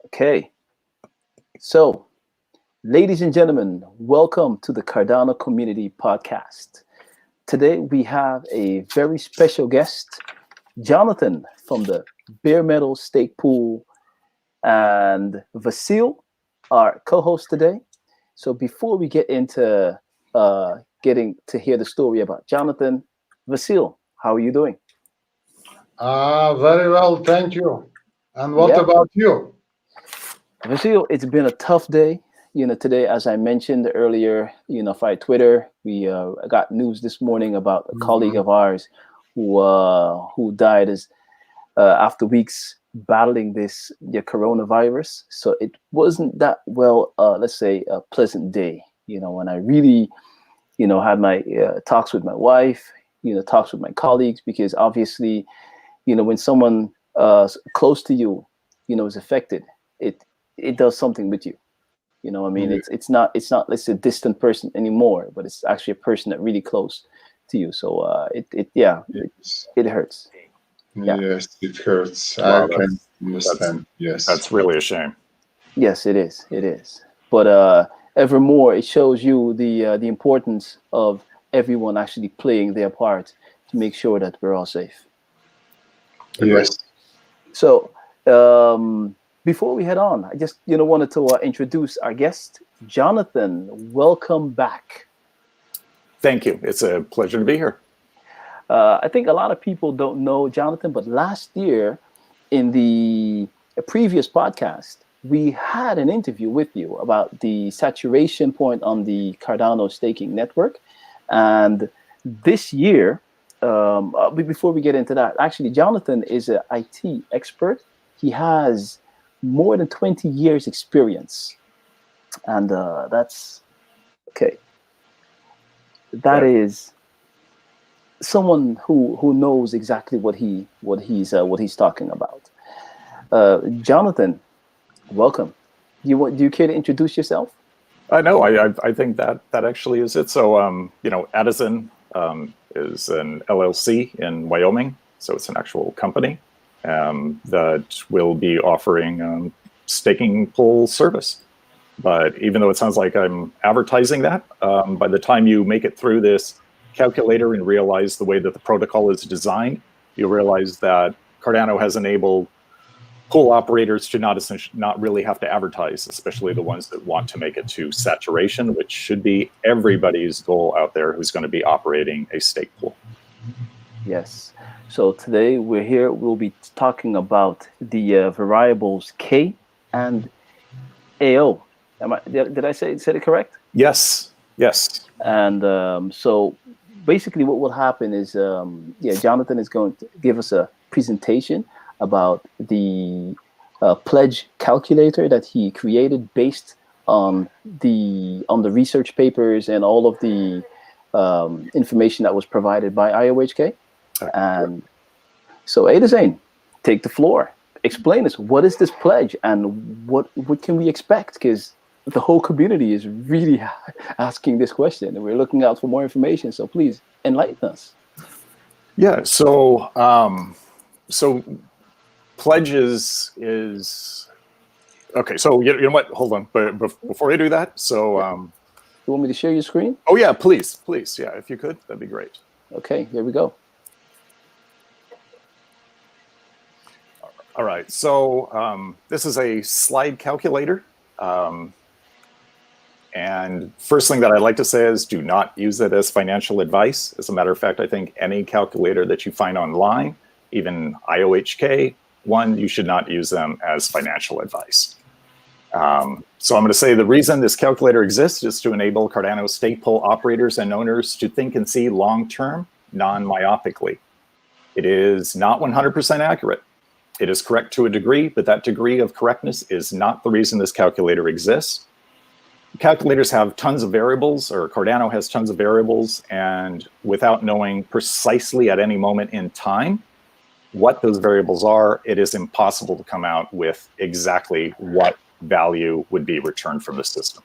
Okay, so ladies and gentlemen, welcome to the Cardano Community Podcast. Today we have a very special guest, Jonathan from the Bare Metal Stake Pool, and Vasil, our co-host today. So before we get into getting to hear the story about Jonathan, Vasil, how are you doing? Very well, thank you. And what Yeah, about you? Vasil, it's been a tough day. Today, as I mentioned earlier, via Twitter, we got news this morning about a colleague Mhm. of ours who died as after weeks battling the coronavirus. So it wasn't that well, let's say, a pleasant day. When I really, had my talks with my wife, talks with my colleagues, because obviously, when someone close to you, is affected, it it does something with you. I mean, Ye- it's not let's say a distant person anymore, but it's actually a person that really close to you. So Yes, it hurts. Yeah. yes, it hurts. I Wow, can that's understand. Yes, that's really a shame. Yes, it is. It is. But evermore, it shows you the importance of everyone actually playing their part to make sure that we're all safe. Agree. yes. So before we head on, I just wanted to introduce our guest, Jonathan. Welcome back. Thank you. It's a pleasure to be here. I think a lot of people don't know Jonathan, but last year in the previous podcast, we had an interview with you about the saturation point on the Cardano staking network. And this year, before we get into that, actually, Jonathan is an IT expert. He has more than 20 years experience. And that's okay. That Yeah. is someone who knows exactly what he's talking about. Jonathan, welcome. Do you care to introduce yourself? I know. I think that actually is it. So Adaizen is an LLC in Wyoming, so it's an actual company that will be offering staking pool service. But even though it sounds like I'm advertising that, by the time you make it through this calculator and realize the way that the protocol is designed, you realize that Cardano has enabled pool operators to not really have to advertise, especially the ones that want to make it to saturation, which should be everybody's goal out there who's going to be operating a stake pool. Yes. So today we're here. We'll be talking about the variables K and AO. Did I say it correct? Yes, yes. And so basically, what will happen is, Jonathan is going to give us a presentation about the pledge calculator that he created based on the research papers and all of the information that was provided by IOHK. And so, Adaizen, take the floor. Explain us, what is this pledge and what can we expect? Because the whole community is really asking this question, and we're looking out for more information. So please enlighten us. Yeah. So pledges is okay. So you know what? Hold on. But before I do that, so You want me to share your screen? oh yeah, please, yeah, if you could, that'd be great. Okay, here we go. All right. So this is a slide calculator. And first thing that I'd like to say is do not use it as financial advice. As a matter of fact, I think any calculator that you find online, even IOHK one, you should not use them as financial advice. So I'm going to say the reason this calculator exists is to enable Cardano stake pool operators and owners to think and see long-term, non-myopically. It is not 100% accurate. It is correct to a degree, but that degree of correctness is not the reason this calculator exists. Calculators have tons of variables, or Cardano has tons of variables, and without knowing precisely at any moment in time what those variables are, it is impossible to come out with exactly what value would be returned from the system.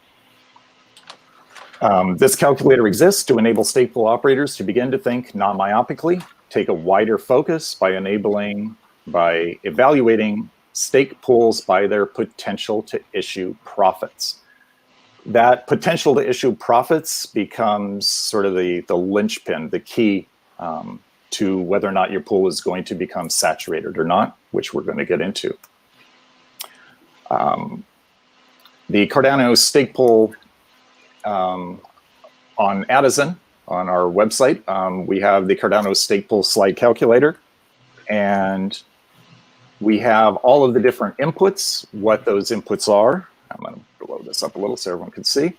This calculator exists to enable stake pool operators to begin to think non-myopically, take a wider focus by evaluating stake pools by their potential to issue profits. That potential to issue profits becomes sort of the linchpin, the key to whether or not your pool is going to become saturated or not, which we're going to get into. The Cardano stake pool on Adaizen, on our website, we have the Cardano stake pool slide calculator, and we have all of the different inputs, what those inputs are. I'm going to blow this up a little so everyone can see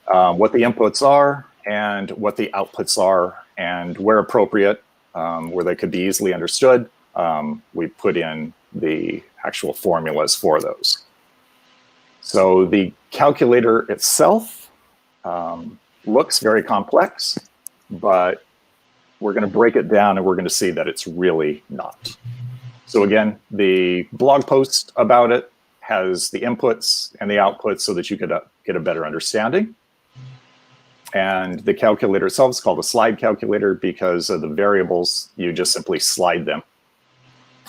what the inputs are and what the outputs are, and where appropriate, where they could be easily understood, we put in the actual formulas for those. So the calculator itself looks very complex, but we're going to break it down and we're going to see that it's really not. So again, the blog post about it has the inputs and the outputs so that you could get a better understanding. And the calculator itself is called a slide calculator because of the variables. You just simply slide them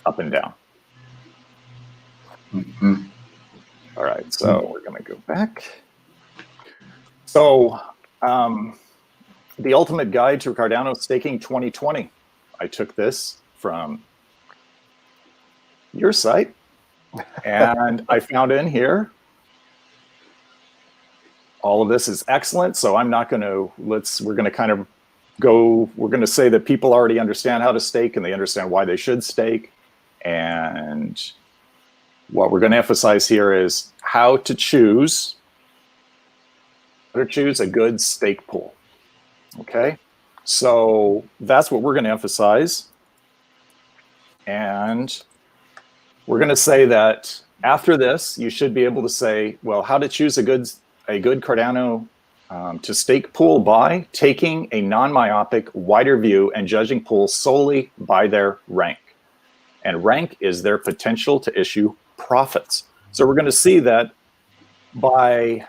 up and down. Mm-hmm. All right, so we're going to go back. So the Ultimate Guide to Cardano Staking 2020. I took this from your site, and I found in here all of this is excellent. So I'm not going to, we're going to kind of go, we're going to say that people already understand how to stake and they understand why they should stake. And what we're going to emphasize here is how to choose a good stake pool. Okay, so that's what we're going to emphasize. And we're going to say that after this, you should be able to say, well, how to choose a good Cardano to stake pool by taking a non-myopic, wider view and judging pools solely by their rank. And rank is their potential to issue profits. So we're going to see that by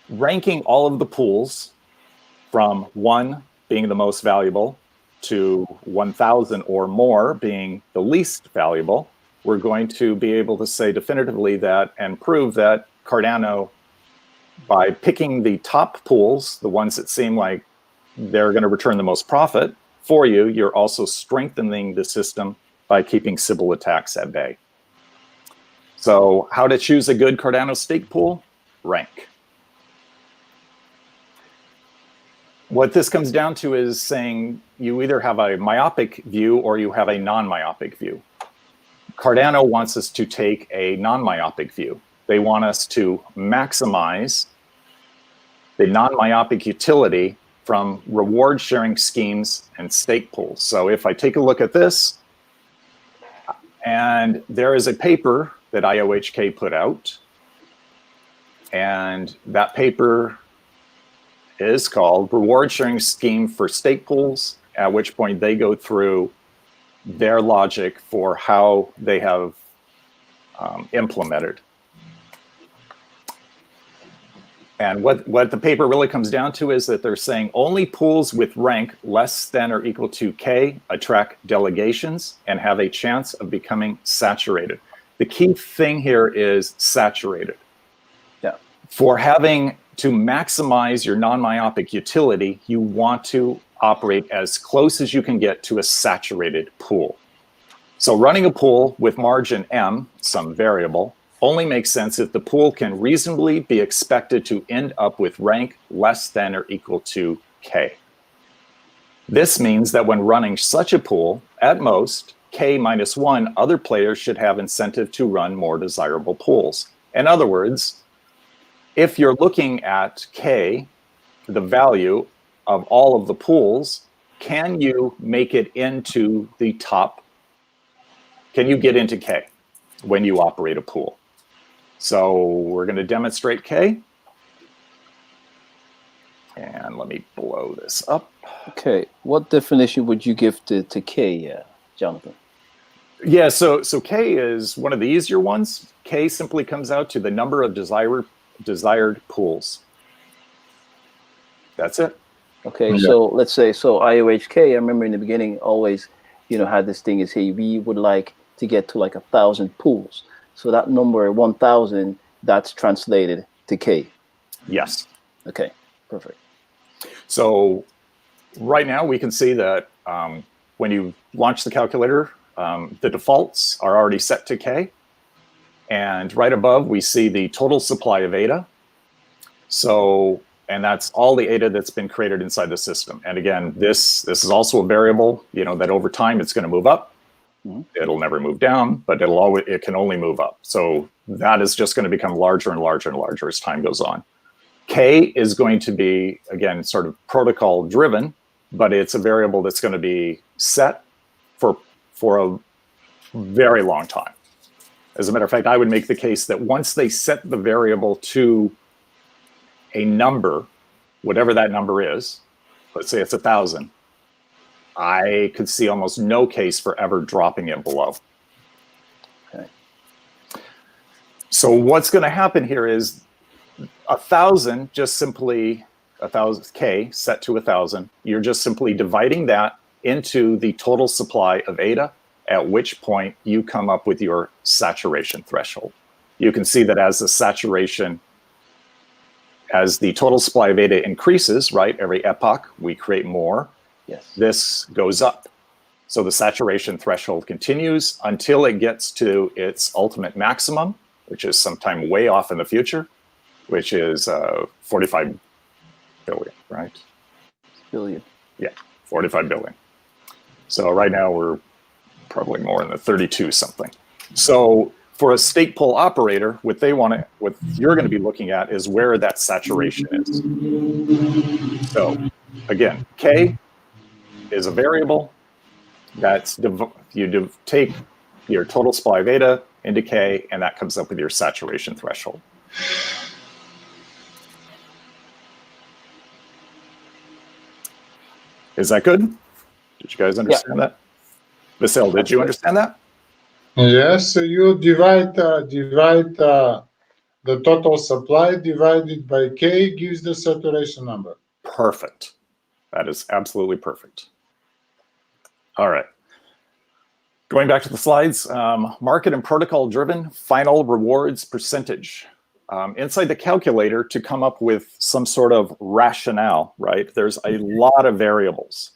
ranking all of the pools from 1 being the most valuable to 1,000 or more being the least valuable, we're going to be able to say definitively that and prove that Cardano, by picking the top pools, the ones that seem like they're going to return the most profit for you, you're also strengthening the system by keeping Sybil attacks at bay. So how to choose a good Cardano stake pool? Rank. What this comes down to is saying you either have a myopic view or you have a non-myopic view. Cardano wants us to take a non-myopic view. They want us to maximize the non-myopic utility from reward sharing schemes and stake pools. So if I take a look at this, and there is a paper that IOHK put out, and that paper is called Reward Sharing Scheme for Stake Pools, at which point they go through their logic for how they have implemented. And what the paper really comes down to is that they're saying only pools with rank less than or equal to K attract delegations and have a chance of becoming saturated. The key thing here is saturated. Yeah. For having to maximize your non-myopic utility, you want to operate as close as you can get to a saturated pool. So running a pool with margin M, some variable, only makes sense if the pool can reasonably be expected to end up with rank less than or equal to K. This means that when running such a pool, at most, K minus 1 other players should have incentive to run more desirable pools. In other words, if you're looking at K, the value of all of the pools, can you make it into the top? Can you get into K when you operate a pool? So we're going to demonstrate K. And let me blow this up. Okay, what definition would you give to K, Jonathan? Yeah, so K is one of the easier ones. K simply comes out to the number of desired pools. That's it. Okay, Yeah. so let's say, so IOHK, I remember in the beginning always, had this thing is, hey, we would like to get to like 1,000 pools. So that number 1,000, that's translated to K. Yes. Okay, perfect. So right now we can see that when you launch the calculator, the defaults are already set to K. And right above, we see the total supply of ADA. So, and that's all the ADA that's been created inside the system. And again, this is also a variable, you know, that over time it's going to move up. It'll never move down, but it can only move up. So that is just going to become larger and larger and larger as time goes on. K is going to be, again, sort of protocol driven, but it's a variable that's going to be set for a very long time. As a matter of fact, I would make the case that once they set the variable to a number, whatever that number is, let's say it's 1,000, I could see almost no case for ever dropping it below. Okay. So what's going to happen here is 1,000, just simply 1,000 K set to 1,000. You're just simply dividing that into the total supply of ADA, at which point you come up with your saturation threshold. You can see that as the saturation, as the total supply of ADA increases, right, every epoch, we create more. Yes. This goes up. So the saturation threshold continues until it gets to its ultimate maximum, which is sometime way off in the future, which is 45 billion, right? Billion. Yeah, 45 billion. So right now we're probably more in the 32 something. So for a stake pool operator, what you're going to be looking at is where that saturation is. So again, K is a variable that's you take your total supply of ADA into K, and that comes up with your saturation threshold. Is that good? Did you guys understand that? Vasil, did you understand that? Yes, so you divide the total supply divided by K gives the saturation number. Perfect. That is absolutely perfect. All right. Going back to the slides, market and protocol driven final rewards percentage. Inside the calculator, to come up with some sort of rationale, right? There's a lot of variables.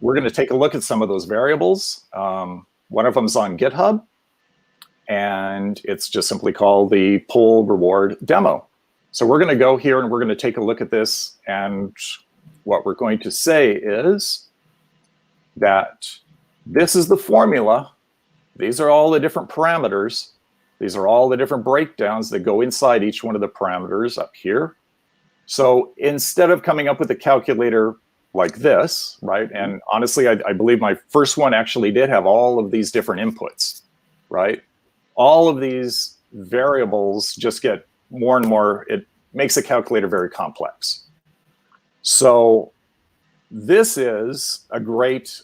We're going to take a look at some of those variables. One of them is on GitHub, and it's just simply called the pool reward demo. So we're going to go here and we're going to take a look at this, and what we're going to say is that this is the formula. These are all the different parameters. These are all the different breakdowns that go inside each one of the parameters up here. So instead of coming up with a calculator like this, right? And honestly, I believe my first one actually did have all of these different inputs, right? All of these variables just get more and more, it makes a calculator very complex. So this is a great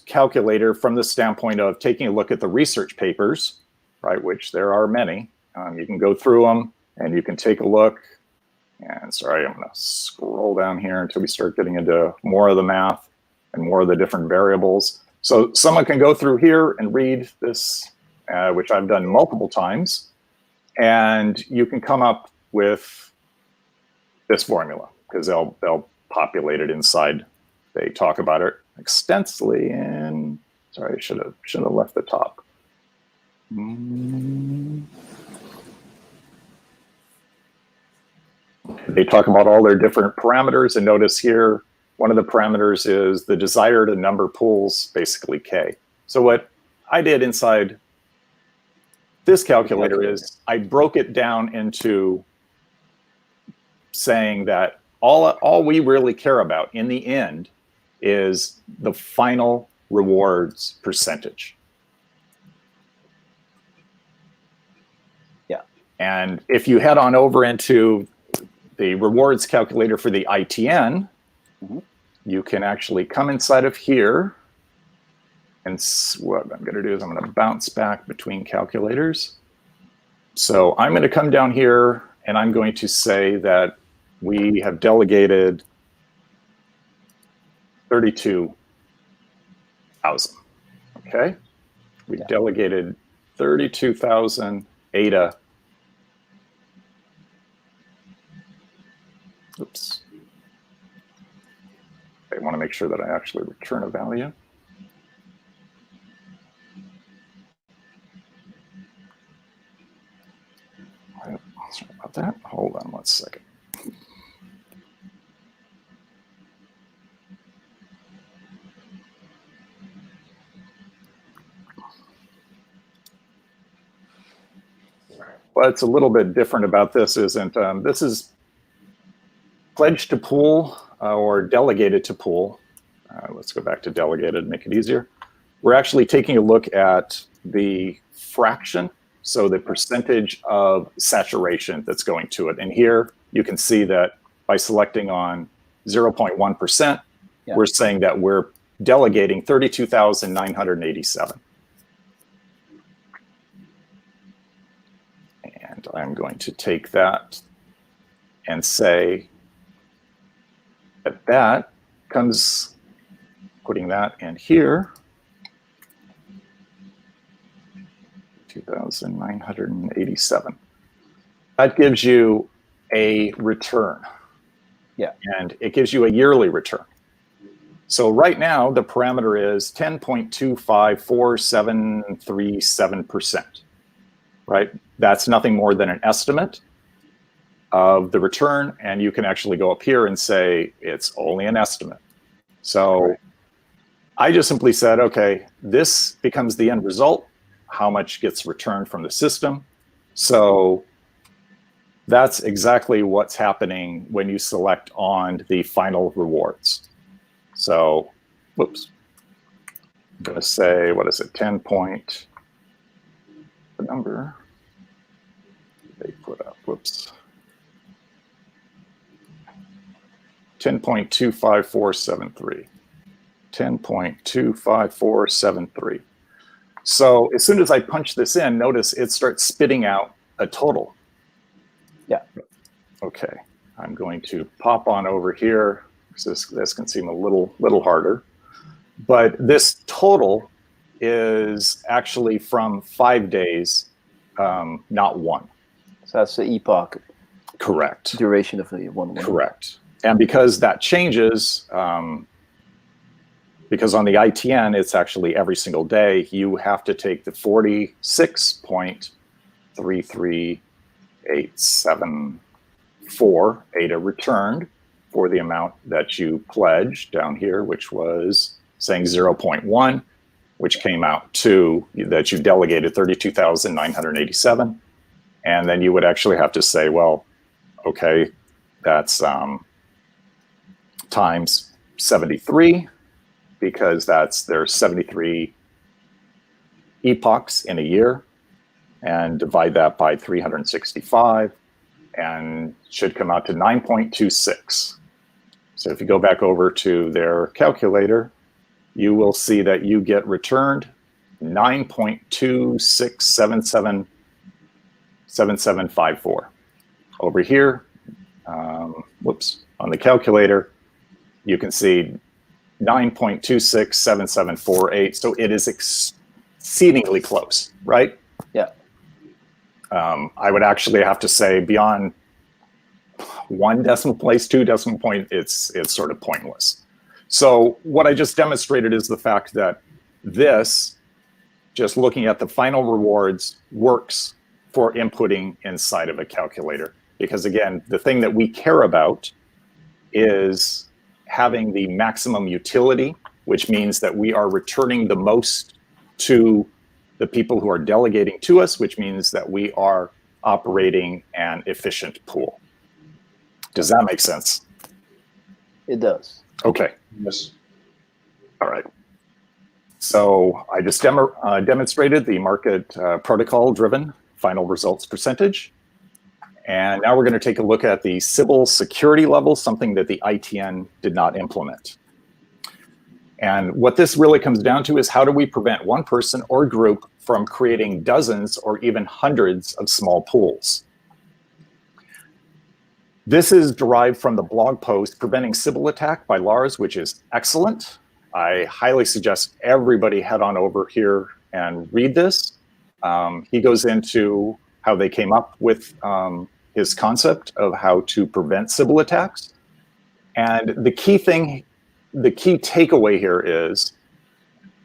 calculator from the standpoint of taking a look at the research papers, right? Which there are many. You can go through them and you can take a look. And sorry, I'm going to scroll down here until we start getting into more of the math and more of the different variables. So someone can go through here and read this, which I've done multiple times, and you can come up with this formula because they'll populate it inside. They talk about it extensively, and sorry, I should have left the top. They talk about all their different parameters, and notice here, one of the parameters is the desire to number pools, basically K. So what I did inside this calculator is I broke it down into saying that all we really care about in the end is the final rewards percentage. Yeah. And if you head on over into the rewards calculator for the ITN, you can actually come inside of here, and what I'm going to do is I'm going to bounce back between calculators. So I'm going to come down here and I'm going to say that we have delegated 32,000. Okay. We Yeah. delegated 32,000 ADA. Oops. I want to make sure that I actually return a value. Sorry about that. Hold on 1 second. What's a little bit different about this isn't, this is pledged to pool or delegated to pool. Let's go back to delegated, make it easier. We're actually taking a look at the fraction, so the percentage of saturation that's going to it. And here you can see that by selecting on 0.1%, Yeah. we're saying that we're delegating 32,987. And I'm going to take that and say that that comes, putting that in here, 2,987. That gives you a return. Yeah. And it gives you a yearly return. So right now, the parameter is 10.254737%, right? That's nothing more than an estimate of the return. And you can actually go up here and say, it's only an estimate. So right. I just simply said, okay, this becomes the end result, how much gets returned from the system. So that's exactly what's happening when you select on the final rewards. So, whoops, I'm going to say, what is it, 10 point, the number they put up, whoops, 10.25473, 10.25473. So as soon as I punch this in, notice it starts spitting out a total. Yeah. Okay, I'm going to pop on over here. This can seem a little harder, but this total is actually from 5 days, not one. So that's the epoch. Correct. Duration of the one. Correct. And because that changes, because on the ITN, it's actually every single day, you have to take the 46.33874 ADA returned for the amount that you pledged down here, which was saying 0.1, which came out to that you delegated 32,987. And then you would actually have to say, well, okay, that's times 73, because there's 73 epochs in a year, and divide that by 365, and should come out to 9.26. So if you go back over to their calculator, you will see that you get returned 9.26777754. Over here, whoops, on the calculator, you can see 9.267748. So it is exceedingly close, right? Yeah. I would actually have to say beyond 1 decimal place, 2 decimal point, it's sort of pointless. So what I just demonstrated is the fact that this, just looking at the final rewards, works for inputting inside of a calculator. Because again, the thing that we care about is having the maximum utility, which means that we are returning the most to the people who are delegating to us, which means that we are operating an efficient pool. Does that make sense? It does. Okay. Yes. All right. So I just demonstrated the market protocol-driven final results percentage. And now we're going to take a look at the Sybil security level, something that the ITN did not implement. And what this really comes down to is how do we prevent one person or group from creating dozens or even hundreds of small pools? This is derived from the blog post Preventing Sybil Attack by Lars, which is excellent. I highly suggest everybody head on over here and read this. He goes into how they came up with his concept of how to prevent Sybil attacks. And the key takeaway here is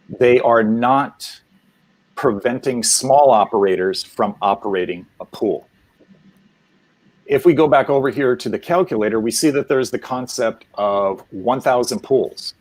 they are not preventing small operators from operating a pool. If we go back over here to the calculator, we see that there's the concept of 1,000 pools.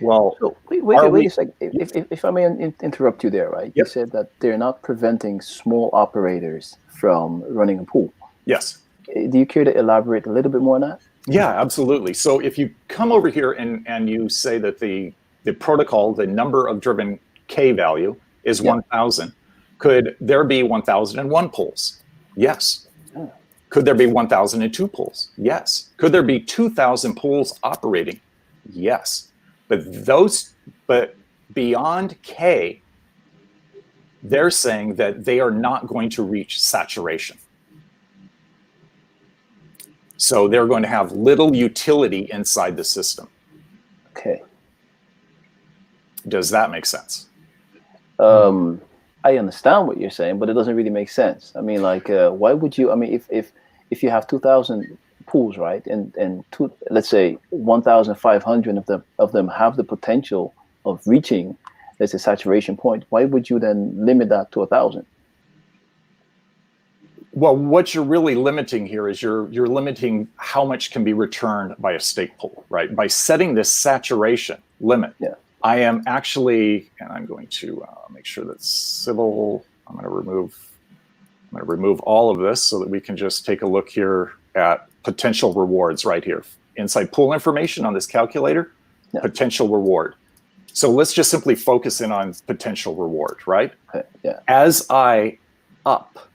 Well, so wait a second. If I may interrupt you there, right? Yep. You said that they're not preventing small operators from running a pool. Yes. Do you care to elaborate a little bit more on that? Yeah, absolutely. So if you come over here and you say that the protocol, the number of driven K value is 1,000, could there be 1,001 pools? Yes. Oh. Could there be 1,002 pools? Yes. Could there be 2,000 pools operating? Yes. But beyond K, they're saying that they are not going to reach saturation. So they're going to have little utility inside the system. Okay. Does that make sense? I understand what you're saying, but it doesn't really make sense. I mean, like, why would you? I mean, if you have 2,000 pools, right, and let's say 1,500 of them have the potential of reaching, let's say, saturation point, why would you then limit that to 1,000? Well, what you're really limiting here is you're limiting how much can be returned by a stake pool, right? By setting this saturation limit. Yeah. I am actually, and I'm going to make sure that Sybil, I'm going to remove all of this so that we can just take a look here at potential rewards right here. Inside pool information on this calculator, potential reward. So let's just simply focus in on potential reward, right? Okay. Yeah. As I up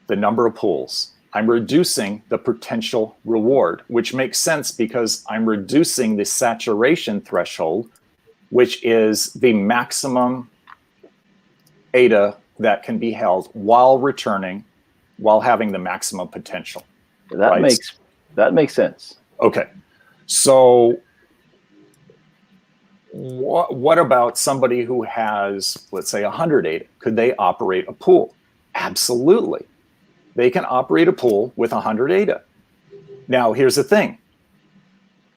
the number of pools, I'm reducing the potential reward, which makes sense because I'm reducing the saturation threshold, which is the maximum ADA that can be held while having the maximum potential. That makes sense. Okay. So what about somebody who has, let's say, 100 ADA? Could they operate a pool? Absolutely. They can operate a pool with 100 ADA. Now, here's the thing.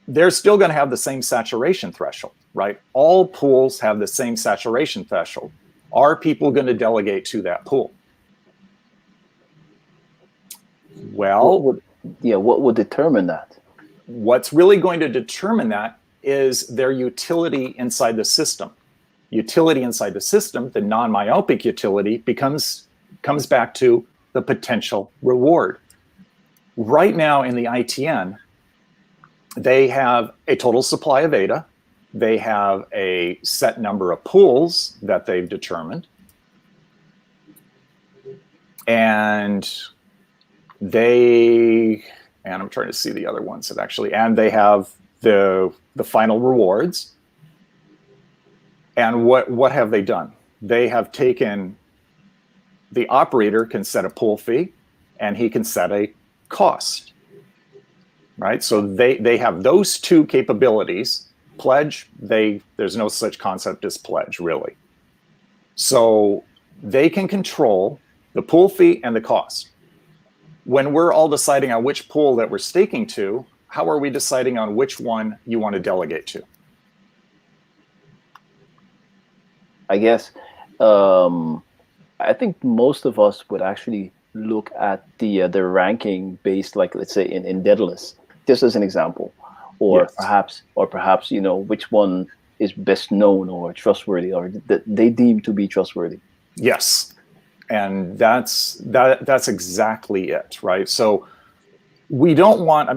They're still going to have the same saturation threshold, right? All pools have the same saturation threshold. Are people going to delegate to that pool? Well, what would determine that? What's really going to determine that is their utility inside the system. Utility inside the system, the non-myopic utility, comes back to the potential reward. Right now in the ITN, they have a total supply of ADA. They have a set number of pools that they've determined. And I'm trying to see the other ones that actually, and they have the final rewards. And what have they done? They have taken, the operator can set a pool fee and he can set a cost, right? So they have those two capabilities. Pledge, there's no such concept as pledge, really. So they can control the pool fee and the cost. When we're all deciding on which pool that we're staking to, how are we deciding on which one you want to delegate to? I guess I think most of us would actually look at the ranking based, like, let's say in Daedalus, just as an example, or yes. perhaps which one is best known or trustworthy, or that they deem to be trustworthy. Yes, and that's exactly it, right? So we don't want,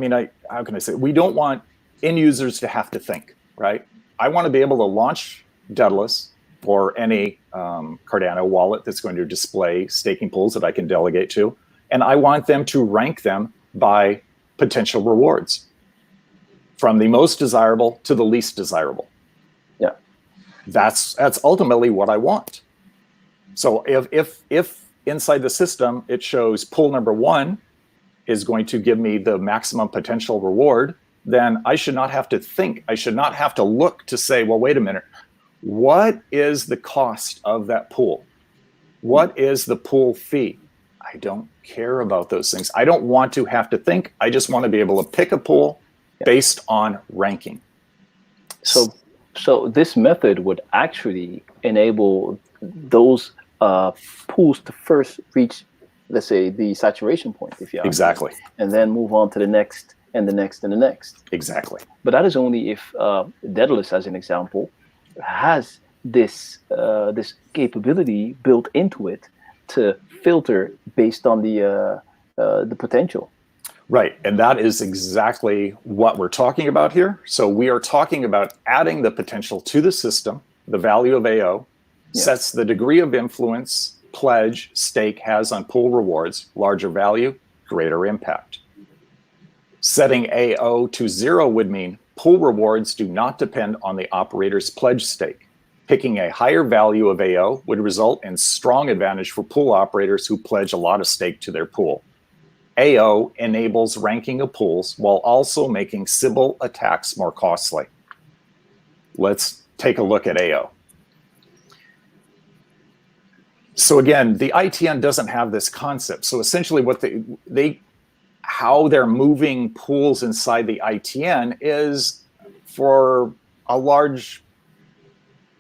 how can I say, we don't want end users to have to think, right? I want to be able to launch Daedalus or any Cardano wallet that's going to display staking pools that I can delegate to, and I want them to rank them by potential rewards, from the most desirable to the least desirable. Yeah, that's ultimately what I want. So if inside the system it shows pool number 1 is going to give me the maximum potential reward, then I should not have to think. I should not have to look to say, well, wait a minute, what is the cost of that pool? What is the pool fee? I don't care about those things. I don't want to have to think. I just want to be able to pick a pool based on ranking. So this method would actually enable those pools to first reach, let's say, the saturation point, if you exactly, and then move on to the next and the next and the next. Exactly. But that is only if Daedalus, as an example, has this this capability built into it to filter based on the potential. Right, and that is exactly what we're talking about here. So we are talking about adding the potential to the system. The value of AO sets the degree of influence pledge stake has on pool rewards. Larger value, greater impact. Setting AO to 0 would mean pool rewards do not depend on the operator's pledge stake. Picking a higher value of AO would result in strong advantage for pool operators who pledge a lot of stake to their pool. AO enables ranking of pools while also making Sybil attacks more costly. Let's take a look at AO. So again, the ITN doesn't have this concept. So essentially what how they're moving pools inside the ITN is for a large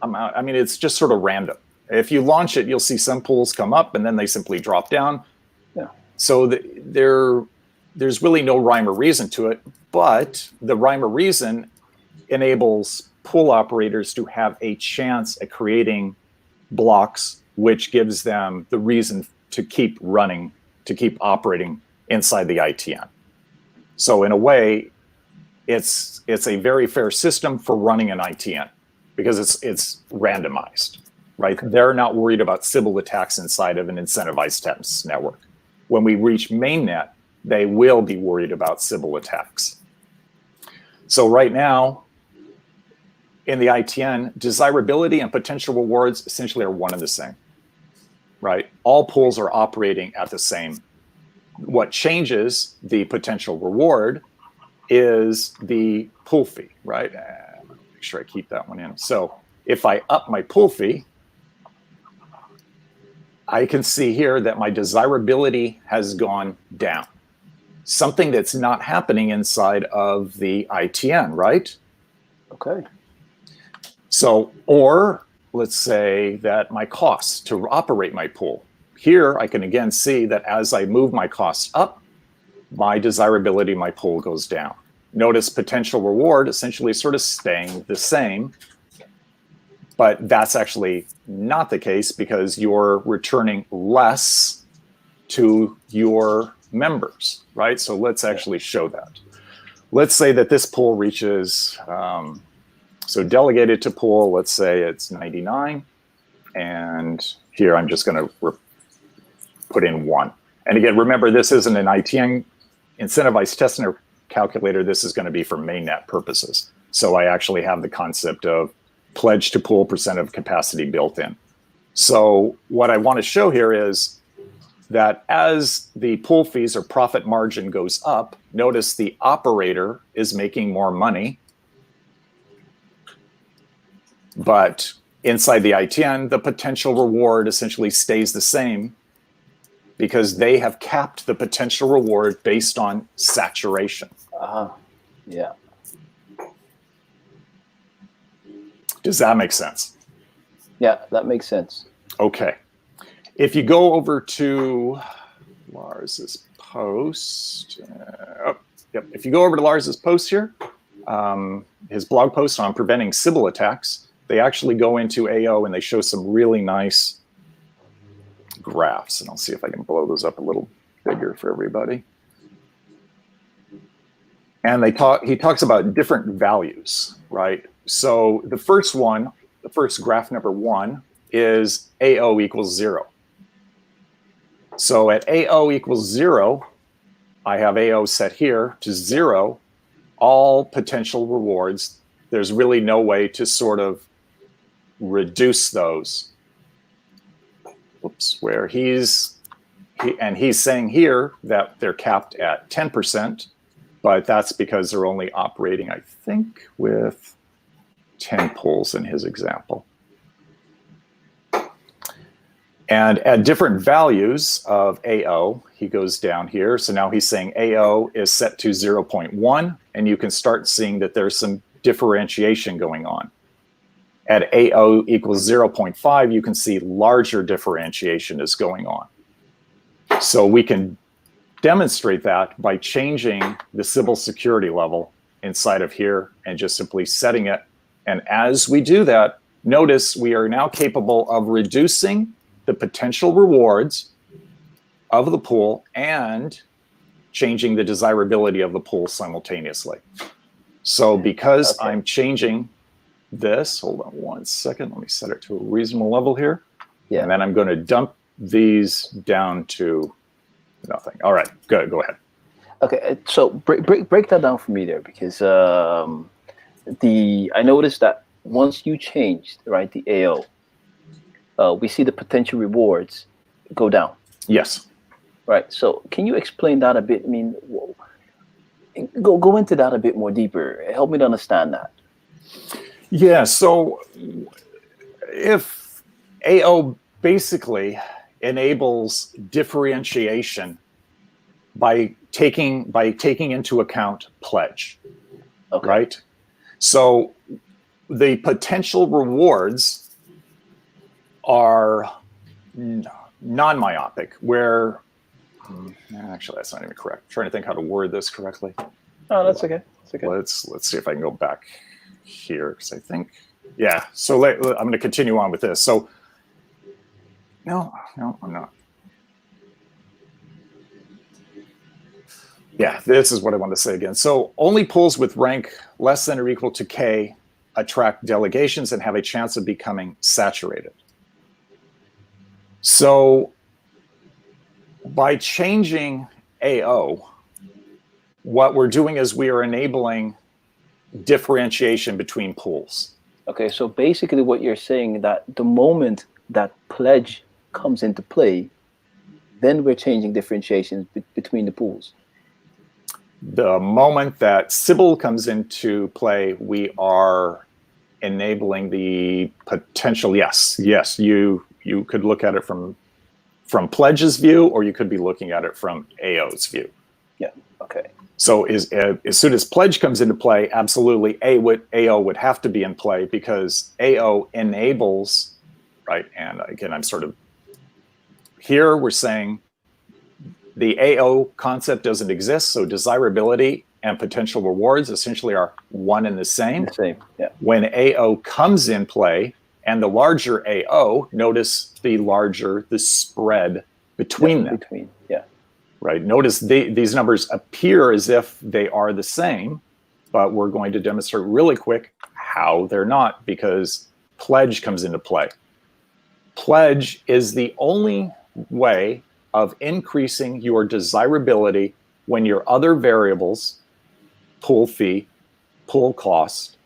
amount. I mean, it's just sort of random. If you launch it, you'll see some pools come up and then they simply drop down. So there's really no rhyme or reason to it, but the rhyme or reason enables pool operators to have a chance at creating blocks, which gives them the reason to keep running, to keep operating inside the ITN. So in a way, it's a very fair system for running an ITN because it's randomized, right? They're not worried about Sybil attacks inside of an incentivized test network. When we reach mainnet, they will be worried about Sybil attacks. So right now, in the ITN, desirability and potential rewards essentially are one and the same, right? All pools are operating at the same. What changes the potential reward is the pool fee, right? Make sure I keep that one in. So if I up my pool fee, I can see here that my desirability has gone down. Something that's not happening inside of the ITN, right? Okay. So, or let's say that my costs to operate my pool. Here, I can again see that as I move my costs up, my desirability of my pool goes down. Notice potential reward essentially sort of staying the same, but that's actually not the case because you're returning less to your members, right? So let's actually show that. Let's say that this pool reaches, so delegated to pool, let's say it's 99. And here I'm just going to put in 1. And again, remember, this isn't an ITN incentivized test network calculator. This is going to be for mainnet purposes. So I actually have the concept of pledge to pool percent of capacity built in. So what I want to show here is that as the pool fees or profit margin goes up, notice the operator is making more money. But inside the ITN, the potential reward essentially stays the same because they have capped the potential reward based on saturation. Yeah. Does that make sense? Yeah, that makes sense. Okay. If you go over to Lars's post, if you go over to Lars's post here, his blog post on preventing Sybil attacks, they actually go into AO and they show some really nice graphs. And I'll see if I can blow those up a little bigger for everybody. And he talks about different values, right? So the first one, the first graph number 1 is AO equals 0. So at AO equals 0, I have AO set here to 0, all potential rewards. There's really no way to sort of reduce those. Oops, where he's saying here that they're capped at 10%. but that's because they're only operating, I think, with 10 pools in his example. And at different values of AO, he goes down here. So now he's saying AO is set to 0.1, and you can start seeing that there's some differentiation going on. At AO equals 0.5, you can see larger differentiation is going on. So we can demonstrate that by changing the Sybil security level inside of here and just simply setting it. And as we do that, notice we are now capable of reducing the potential rewards of the pool and changing the desirability of the pool simultaneously. So because I'm changing this, hold on one second, let me set it to a reasonable level here. Yeah. And then I'm going to dump these down to nothing. All right, good, go ahead. Okay, so break that down for me there, because I noticed that once you changed, right, the AO, we see the potential rewards go down. Yes. Right. So can you explain that a bit? I mean, go into that a bit more deeper. Help me to understand that. Yeah. So if AO basically enables differentiation by taking into account pledge, Okay. right? So the potential rewards are non-myopic, where actually that's not even correct. I'm trying to think how to word this correctly. Oh, that's okay. That's okay. Let's see if I can go back here, because I think, yeah. So I'm going to continue on with this. So no, I'm not. Yeah, this is what I want to say again. So only pools with rank less than or equal to K attract delegations and have a chance of becoming saturated. So by changing AO, what we're doing is we are enabling differentiation between pools. Okay, so basically what you're saying, that the moment that pledge comes into play, then we're changing differentiations between the pools. The moment that Sybil comes into play, we are enabling the potential. Yes, you could look at it from pledge's view, or you could be looking at it from AO's view. Yeah. Okay. So as soon as pledge comes into play, absolutely AO would have to be in play, because AO enables, right? And again, I'm sort of here, we're saying the AO concept doesn't exist, so desirability and potential rewards essentially are one and the same. The same, yeah. When AO comes in play, and the larger AO, notice the larger the spread between them. Yeah. Right. Notice these numbers appear as if they are the same, but we're going to demonstrate really quick how they're not, because pledge comes into play. Pledge is the only way of increasing your desirability when your other variables, pool fee, pool cost,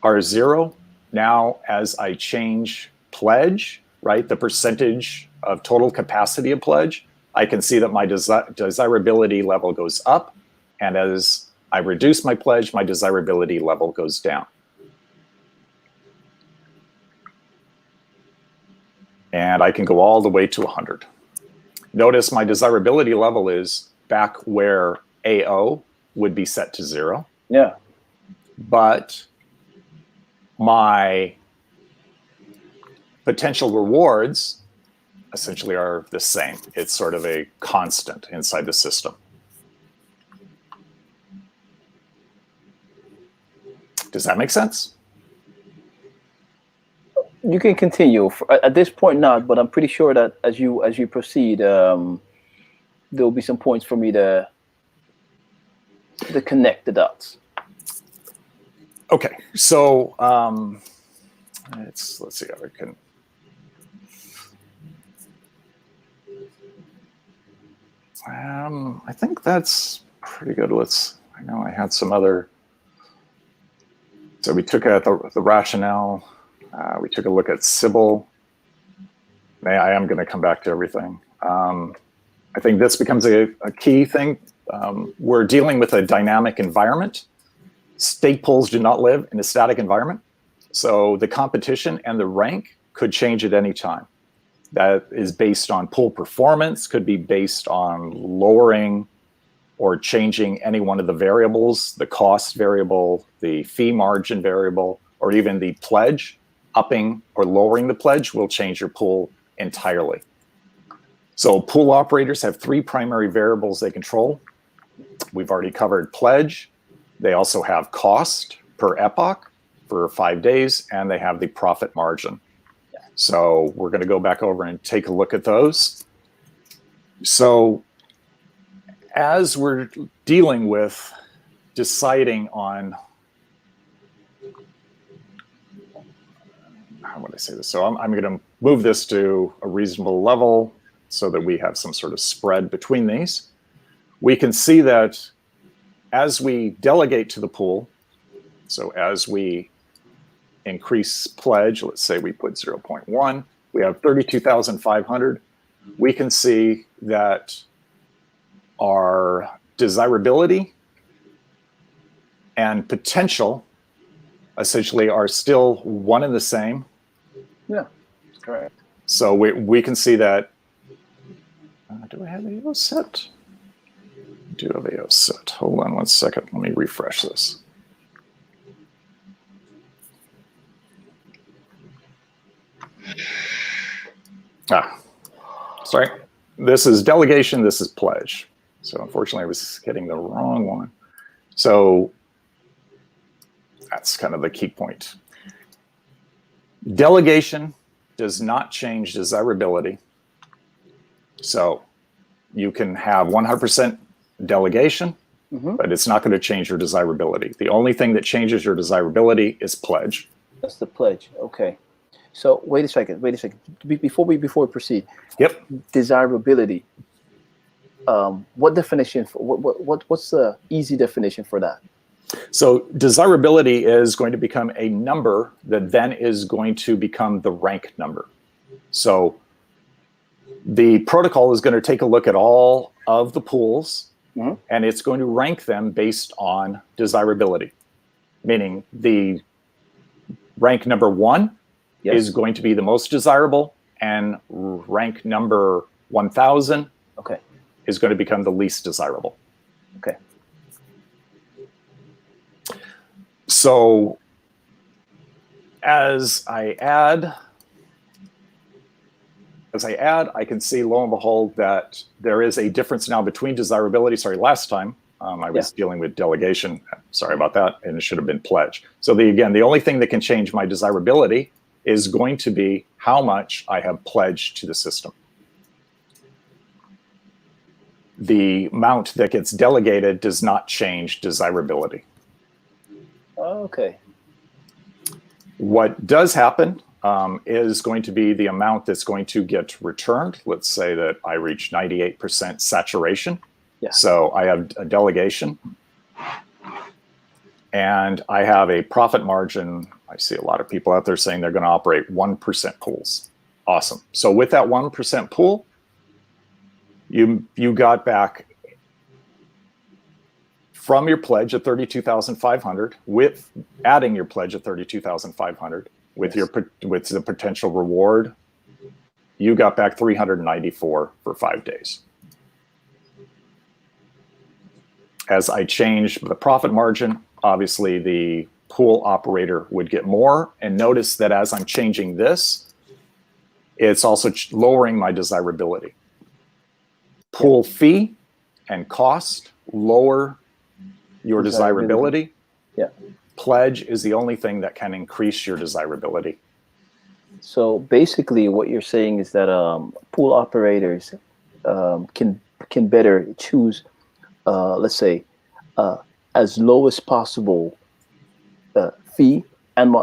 are 0. Now, as I change pledge, right, the percentage of total capacity of pledge, I can see that my desirability level goes up. And as I reduce my pledge, my desirability level goes down. And I can go all the way to 100. Notice my desirability level is back where AO would be set to 0. Yeah. But my potential rewards essentially are the same. It's sort of a constant inside the system. Does that make sense? You can continue at this point, not, but I'm pretty sure that as you proceed, there will be some points for me to connect the dots. Okay, so let's see how we can. I think that's pretty good. I know I had some other. So we took at the rationale. We took a look at Sybil. I am going to come back to everything. I think this becomes a key thing. we're dealing with a dynamic environment. Stake pools do not live in a static environment. So the competition and the rank could change at any time. That is based on pool performance, could be based on lowering or changing any one of the variables, the cost variable, the fee margin variable, or even the pledge. Upping or lowering the pledge will change your pool entirely. So pool operators have three primary variables they control. We've already covered pledge. They also have cost per epoch for 5 days, and they have the profit margin. So we're going to go back over and take a look at those. So as we're dealing with deciding on, how would I say this? So I'm going to move this to a reasonable level so that we have some sort of spread between these. We can see that as we delegate to the pool, so as we increase pledge, let's say we put 0.1, we have 32,500. We can see that our desirability and potential essentially are still one and the same. Yeah, correct. So we can see that, do I have AO set? I do have AO set. Hold on one second. Let me refresh this. Sorry. This is delegation, this is pledge. So unfortunately I was getting the wrong one. So that's kind of the key point. Delegation does not change desirability. So you can have 100% delegation, but it's not going to change your desirability. The only thing that changes your desirability is pledge. That's the pledge. Okay. So wait a second. Before we proceed. Yep. Desirability. What definition? What's the easy definition for that? So desirability is going to become a number that then is going to become the rank number. So the protocol is going to take a look at all of the pools, and it's going to rank them based on desirability, meaning the rank number 1 is going to be the most desirable, and rank number 1,000 is going to become the least desirable. Okay. So as I add, I can see, lo and behold, that there is a difference now between desirability. Sorry, last time I was dealing with delegation. Sorry about that, and it should have been pledge. So again, the only thing that can change my desirability is going to be how much I have pledged to the system. The amount that gets delegated does not change desirability. Okay. What does happen is going to be the amount that's going to get returned. Let's say that I reach 98% saturation. So I have a delegation, and I have a profit margin. I see a lot of people out there saying they're going to operate 1% pools. Awesome. So with that 1% pool, you got back from your pledge of 32,500, with adding your pledge of 32,500 with with the potential reward, you got back 394 for 5 days. As I change the profit margin, obviously the pool operator would get more. And notice that as I'm changing this, it's also lowering my desirability. Pool fee and cost lower your desirability. Pledge is the only thing that can increase your desirability. So basically what you're saying is that pool operators can better choose, let's say, as low as possible fee and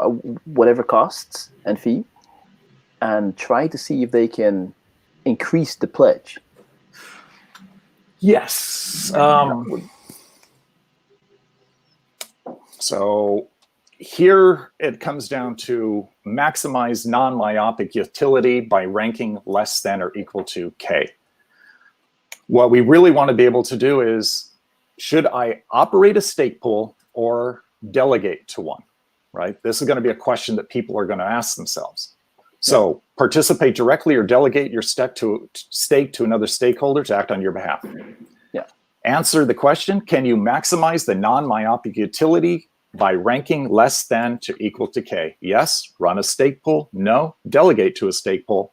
whatever costs and fee, and try to see if they can increase the pledge. Yes. So here it comes down to maximize non-myopic utility by ranking less than or equal to K. What we really want to be able to do is should I operate a stake pool or delegate to one, right? This is going to be a question that people are going to ask themselves. So participate directly or delegate your stake to another stakeholder to act on your behalf. Yeah. Answer the question, can you maximize the non-myopic utility by ranking less than to equal to K? Yes, run a stake pool. No, delegate to a stake pool.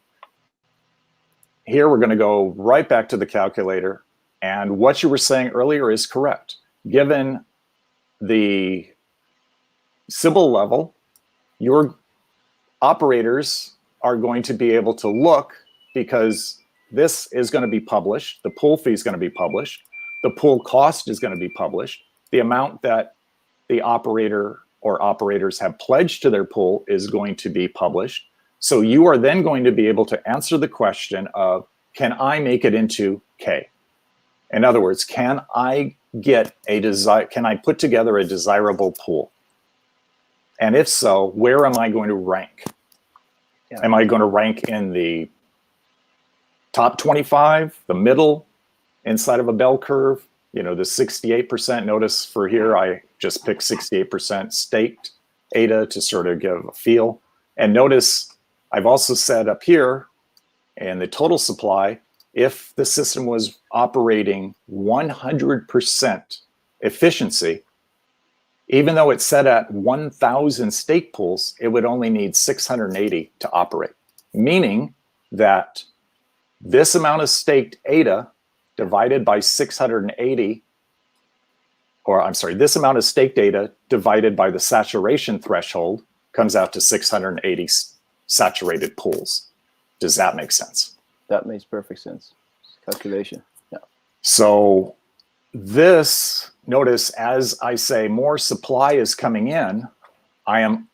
Here we're going to go right back to the calculator. And what you were saying earlier is correct. Given the Sybil level, your operators are going to be able to look, because this is going to be published, the pool fee is going to be published, the pool cost is going to be published, the amount that the operator or operators have pledged to their pool is going to be published. So you are then going to be able to answer the question of, can I make it into K? In other words, can I put together a desirable pool? And if so, where am I going to rank? Yeah. Am I going to rank in the top 25, the middle, inside of a bell curve? You know, the 68%, notice for here, I just picked 68% staked ADA to sort of give a feel. And notice I've also said up here in the total supply, if the system was operating 100% efficiency, even though it's set at 1,000 stake pools, it would only need 680 to operate, meaning that this amount of staked ADA divided by 680, or I'm sorry, this amount of staked ADA divided by the saturation threshold comes out to 680 saturated pools. Does that make sense? That makes perfect sense. Calculation. Yeah. So this, notice as I say, more supply is coming in, I am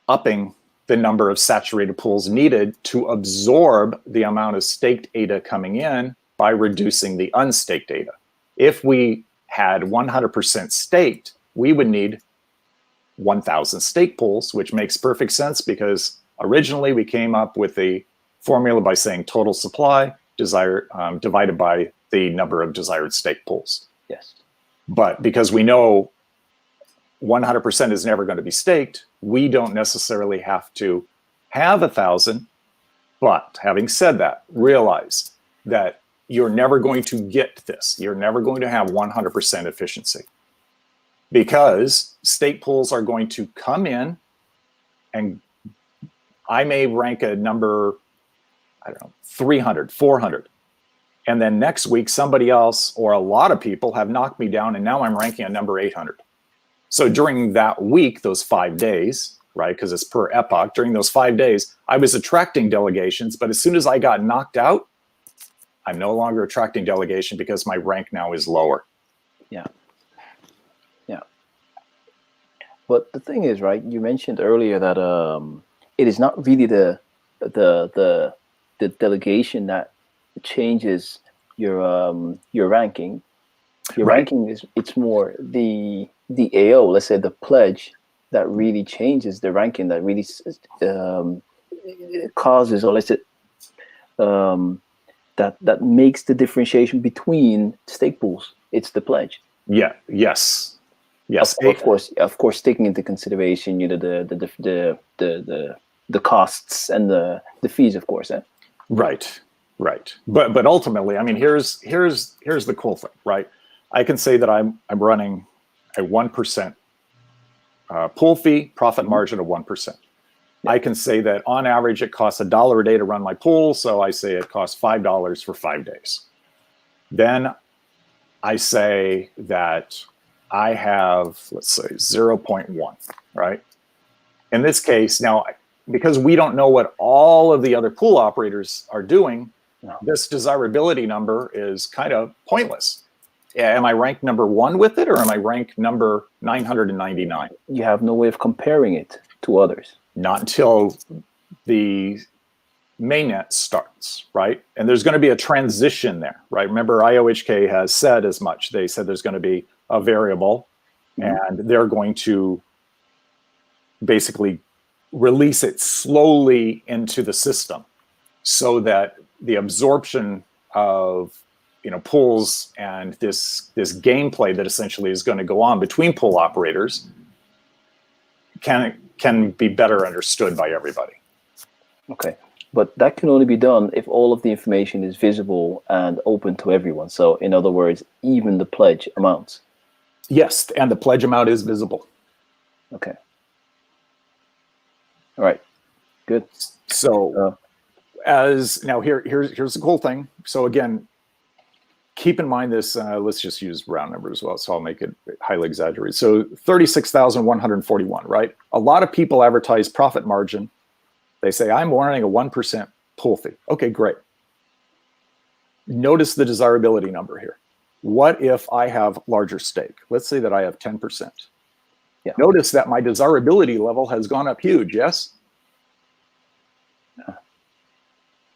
upping the number of saturated pools needed to absorb the amount of staked ADA coming in by reducing the unstaked ADA. If we had 100% staked, we would need 1,000 stake pools, which makes perfect sense because originally we came up with the formula by saying total supply divided by the number of desired stake pools. Yes. But because we know 100% is never going to be staked, we don't necessarily have to have 1,000. But having said that, realize that you're never going to get this. You're never going to have 100% efficiency because stake pools are going to come in and I may rank a number, I don't know, 300, 400. And then next week, somebody else or a lot of people have knocked me down and now I'm ranking at number 800. So during that week, those 5 days, right, because it's per epoch, during those 5 days, I was attracting delegations, but as soon as I got knocked out, I'm no longer attracting delegation because my rank now is lower. Yeah. Yeah. But the thing is, right, you mentioned earlier that it is not really the delegation that changes your ranking. Your ranking is, it's more the AO, let's say the pledge, that really changes the ranking, that really causes, or let's say that makes the differentiation between stake pools. It's the pledge. Yeah. Yes. Yes. Of course, taking into consideration, you know, the costs and the fees, of course. Eh? Right. Right. But ultimately, I mean, here's the cool thing, right? I can say that I'm running a 1% pool fee, profit margin of 1%. I can say that on average, it costs $1 a day to run my pool. So I say it costs $5 for 5 days. Then I say that I have, let's say 0.1, right? In this case, now, because we don't know what all of the other pool operators are doing, this desirability number is kind of pointless. Am I ranked number 1 with it, or am I ranked number 999? You have no way of comparing it to others. Not until the mainnet starts, right? And there's going to be a transition there, right? Remember, IOHK has said as much. They said there's going to be a variable, and they're going to basically release it slowly into the system so that the absorption of pools and this gameplay that essentially is going to go on between pool operators can be better understood by everybody. Okay, but that can only be done if all of the information is visible and open to everyone. So in other words, even the pledge amounts. Yes, and the pledge amount is visible. Okay. All right. Good. So here's the cool thing. So again, keep in mind this, let's just use round numbers as well, so I'll make it highly exaggerated. So 36,141, right? A lot of people advertise profit margin. They say, I'm warranting a 1% pool fee. Okay, great. Notice the desirability number here. What if I have larger stake? Let's say that I have 10%. Yeah. Notice that my desirability level has gone up huge, yes? Yeah.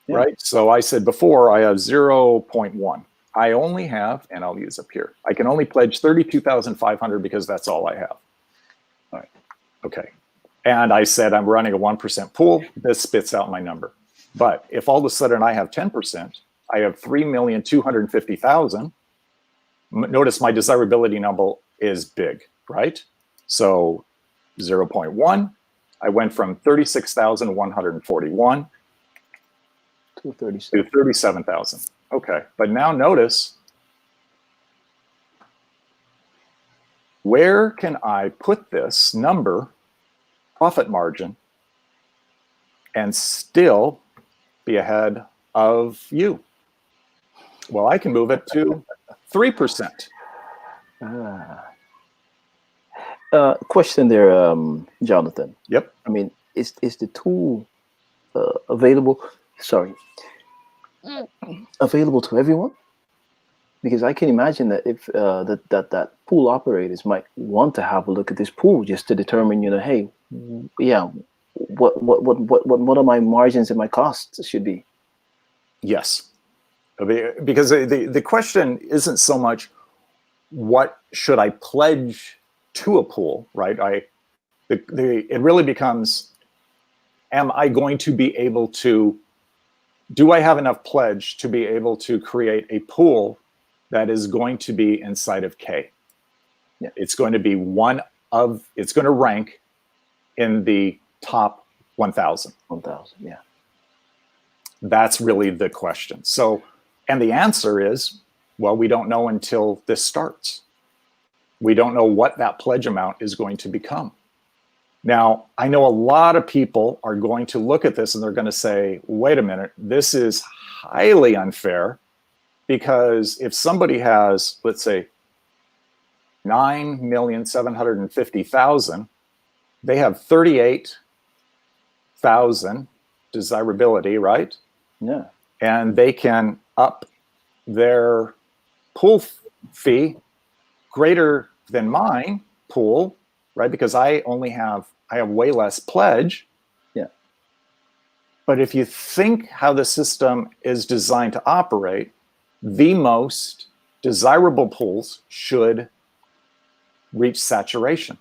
Right? So I said before I have 0.1. I only have, and I'll use up here, I can only pledge 32,500 because that's all I have. All right. Okay. And I said I'm running a 1% pool. This spits out my number. But if all of a sudden I have 10%, I have 3,250,000. Notice my desirability number is big, right? So 0.1, I went from 36,141 to to 37,000. Okay, but now notice, where can I put this number, profit margin, and still be ahead of you? Well, I can move it to 3%. Question there, Jonathan. Yep. I mean, is the tool available? Sorry, available to everyone? Because I can imagine that if that pool operators might want to have a look at this pool just to determine, hey, yeah, what are my margins and my costs should be. Yes, because the question isn't so much what should I pledge to a pool, right? It really becomes, am I going to be able to, do I have enough pledge to be able to create a pool that is going to be inside of K? Yeah. It's going to be it's going to rank in the top 1,000. 1,000, yeah. That's really the question. So, and the answer is, well, we don't know until this starts. We don't know what that pledge amount is going to become. Now, I know a lot of people are going to look at this and they're going to say, wait a minute, this is highly unfair, because if somebody has, let's say, 9,750,000, they have 38,000 desirability, right? Yeah. And they can up their pool fee greater than mine pool, right? Because I have way less pledge. Yeah. But if you think how the system is designed to operate, the most desirable pools should reach saturation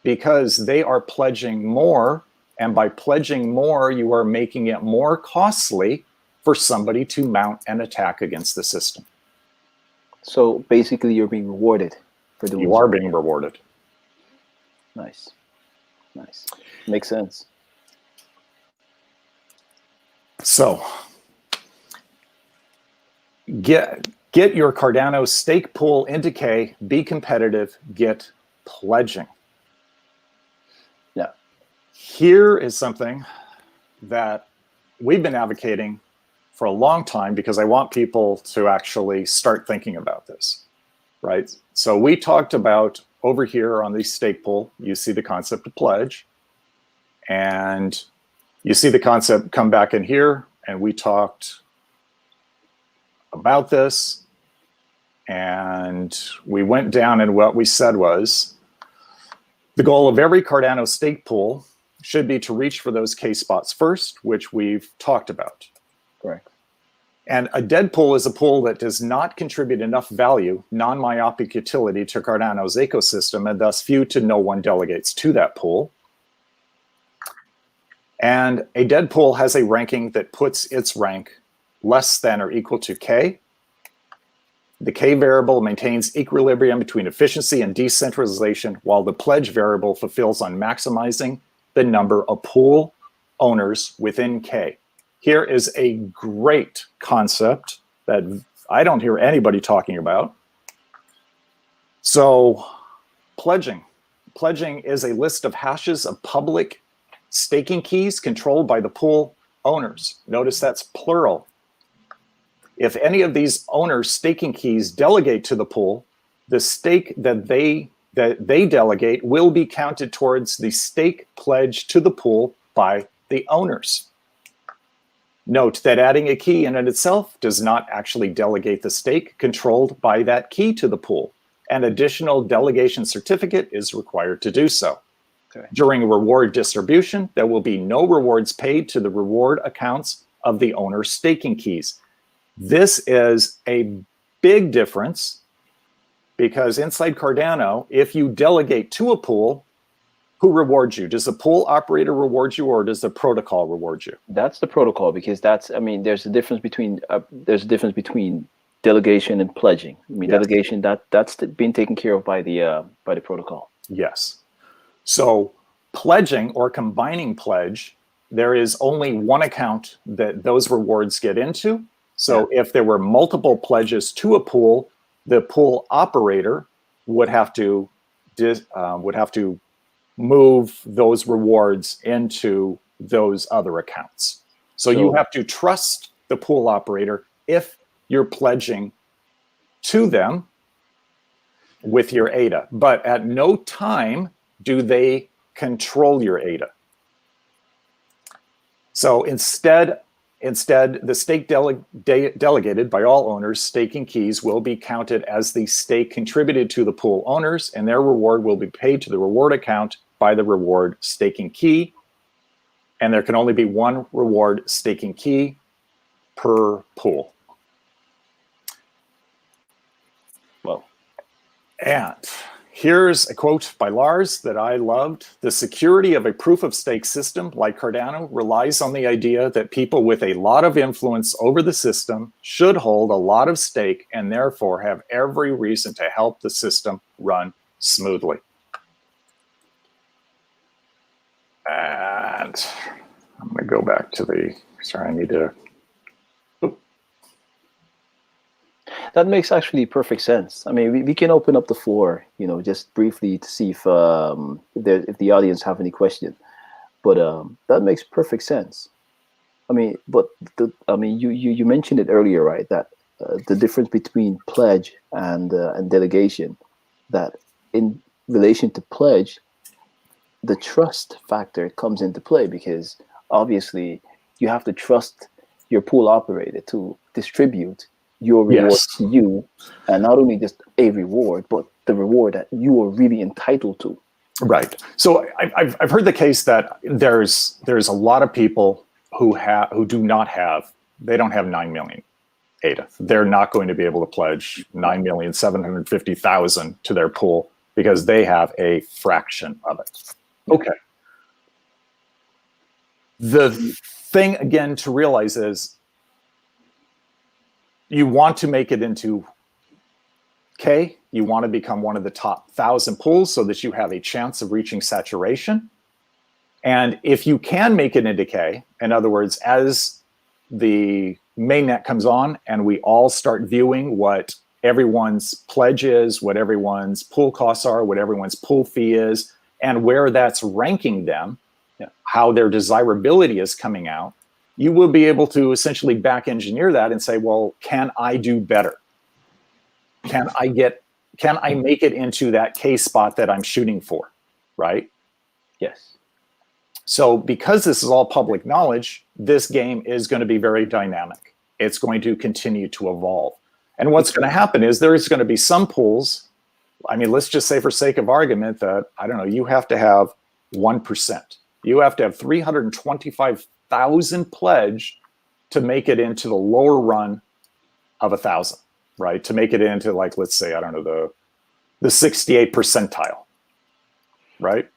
because they are pledging more. And by pledging more, you are making it more costly for somebody to mount an attack against the system. So basically, you're being rewarded for doing. You are being rewarded. Nice. Makes sense. So get your Cardano stake pool into K, be competitive, get pledging. Yeah. Here is something that we've been advocating for a long time because I want people to actually start thinking about this, right? So we talked about over here on the stake pool, you see the concept of pledge, and you see the concept come back in here, and we talked about this, and we went down, and what we said was the goal of every Cardano stake pool should be to reach for those K spots first, which we've talked about. Correct. And a dead pool is a pool that does not contribute enough value, non-myopic utility to Cardano's ecosystem, and thus few to no one delegates to that pool. And a dead pool has a ranking that puts its rank less than or equal to K. the K variable maintains equilibrium between efficiency and decentralization, while the pledge variable fulfills on maximizing the number of pool owners within K. Here is a great concept that I don't hear anybody talking about. So pledging. Pledging is a list of hashes of public staking keys controlled by the pool owners. Notice that's plural. If any of these owners' staking keys delegate to the pool, the stake that they delegate will be counted towards the stake pledge to the pool by the owners. Note that adding a key in and itself does not actually delegate the stake controlled by that key to the pool. An additional delegation certificate is required to do so. Okay. During reward distribution, there will be no rewards paid to the reward accounts of the owner's staking keys. This is a big difference because inside Cardano, if you delegate to a pool, who rewards you? Does the pool operator reward you, or does the protocol reward you? That's the protocol, because there's a difference between delegation and pledging. I mean, Yes. delegation that's being taken care of by the protocol. Yes. So pledging or combining pledge, there is only one account that those rewards get into. So if there were multiple pledges to a pool, the pool operator would have to move those rewards into those other accounts. So you have to trust the pool operator if you're pledging to them with your ADA, but at no time do they control your ADA. So instead, the stake delegated by all owners staking keys will be counted as the stake contributed to the pool owners, and their reward will be paid to the reward account by the reward staking key. And there can only be one reward staking key per pool. Well, and here's a quote by Lars that I loved. The security of a proof of stake system like Cardano relies on the idea that people with a lot of influence over the system should hold a lot of stake and therefore have every reason to help the system run smoothly. And I'm going to go back to the, sorry, I need to. that makes actually perfect sense. I mean, we can open up the floor, just briefly to see if the audience have any question. But that makes perfect sense. I mean, but you mentioned it earlier, right? That the difference between pledge and delegation, that in relation to pledge, the trust factor comes into play, because obviously you have to trust your pool operator to distribute your reward to you, and not only just a reward, but the reward that you are really entitled to. Right. So I've heard the case that there's a lot of people who don't have 9 million ADA. They're not going to be able to pledge 9,750,000 to their pool because they have a fraction of it. Okay. The thing again to realize is you want to make it into K. You want to become one of the top 1,000 pools so that you have a chance of reaching saturation. And if you can make it into K, in other words, as the mainnet comes on and we all start viewing what everyone's pledge is, what everyone's pool costs are, what everyone's pool fee is, and where that's ranking them, how their desirability is coming out, you will be able to essentially back engineer that and say, well, can I do better? Can I make it into that K spot that I'm shooting for, right? Yes. So because this is all public knowledge, this game is going to be very dynamic. It's going to continue to evolve. And what's going to happen is there's going to be some pools, I mean, let's just say for sake of argument that, I don't know, you have to have 1%. You have to have 325,000 pledge to make it into the lower run of 1,000, right? To make it into, like, let's say, I don't know, the 68th percentile, right?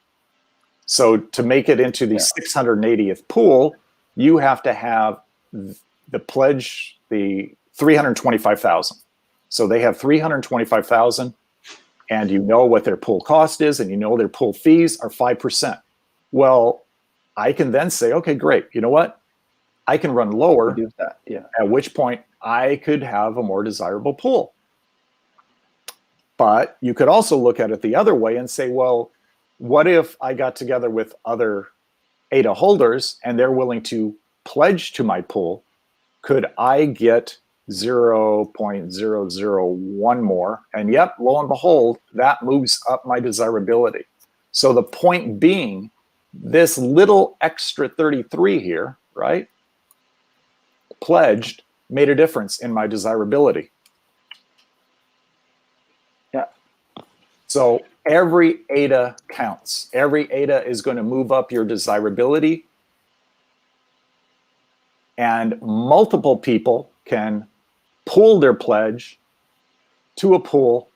So to make it into the 680th pool, you have to have the pledge, the 325,000. So they have 325,000, and you know what their pool cost is, and you know their pool fees are 5%. Well, I can then say, okay, great. You know what? I can run lower. Reduce that, yeah. At which point I could have a more desirable pool. But you could also look at it the other way and say, well, what if I got together with other ADA holders and they're willing to pledge to my pool? Could I get 0.001 more? And yep, lo and behold, that moves up my desirability. So the point being, this little extra 33 here, right, pledged, made a difference in my desirability. Yeah. So every ADA counts. Every ADA is going to move up your desirability. And multiple people can pool their pledge to a pool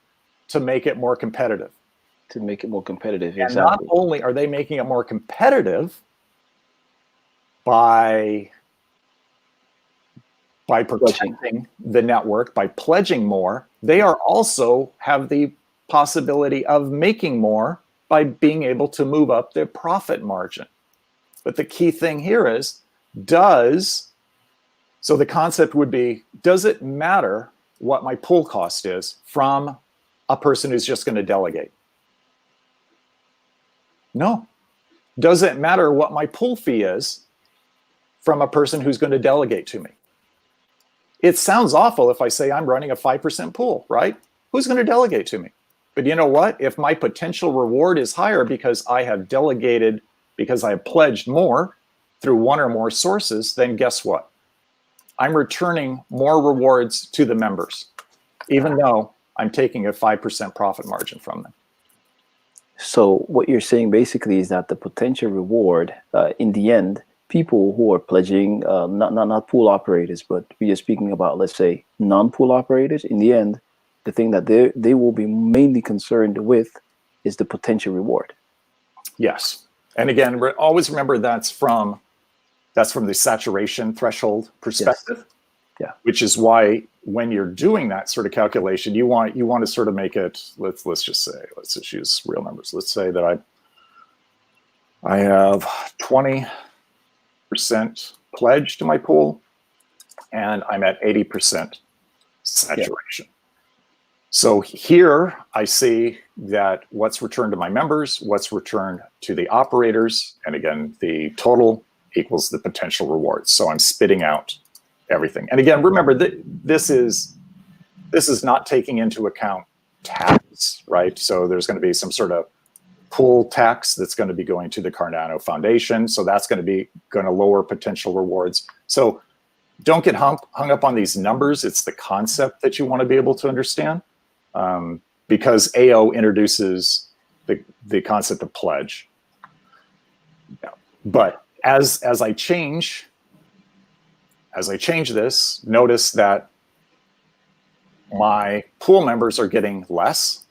to make it more competitive. To make it more competitive, And exactly. not only are they making it more competitive by protecting the network, by pledging more, they are also have the possibility of making more by being able to move up their profit margin. But the key thing here is, so the concept would be, does it matter what my pool cost is from a person who's just going to delegate? No. Does it matter what my pool fee is from a person who's going to delegate to me? It sounds awful if I say I'm running a 5% pool, right? Who's going to delegate to me? But you know what? If my potential reward is higher because I have delegated, because I have pledged more through one or more sources, then guess what? I'm returning more rewards to the members, even though I'm taking a 5% profit margin from them. So what you're saying basically is that the potential reward, in the end, people who are pledging, not pool operators, but we are speaking about, let's say, non-pool operators. In the end, the thing that they will be mainly concerned with is the potential reward. Yes, and again, always remember that's from the saturation threshold perspective. Yes. Yeah. Which is why when you're doing that sort of calculation, you want to sort of make it. Let's just use real numbers. Let's say that I have 20% pledge to my pool, and I'm at 80% saturation. Yeah. So here I see that what's returned to my members, what's returned to the operators, and again, the total equals the potential rewards. So I'm spitting out everything. And again, remember that this is not taking into account tax, right? So there's going to be some sort of pool tax that's going to be going to the Cardano Foundation. So that's going to lower potential rewards. So don't get hung up on these numbers. It's the concept that you want to be able to understand, because AO introduces the concept of pledge. Yeah. But as I change this, notice that my pool members are getting less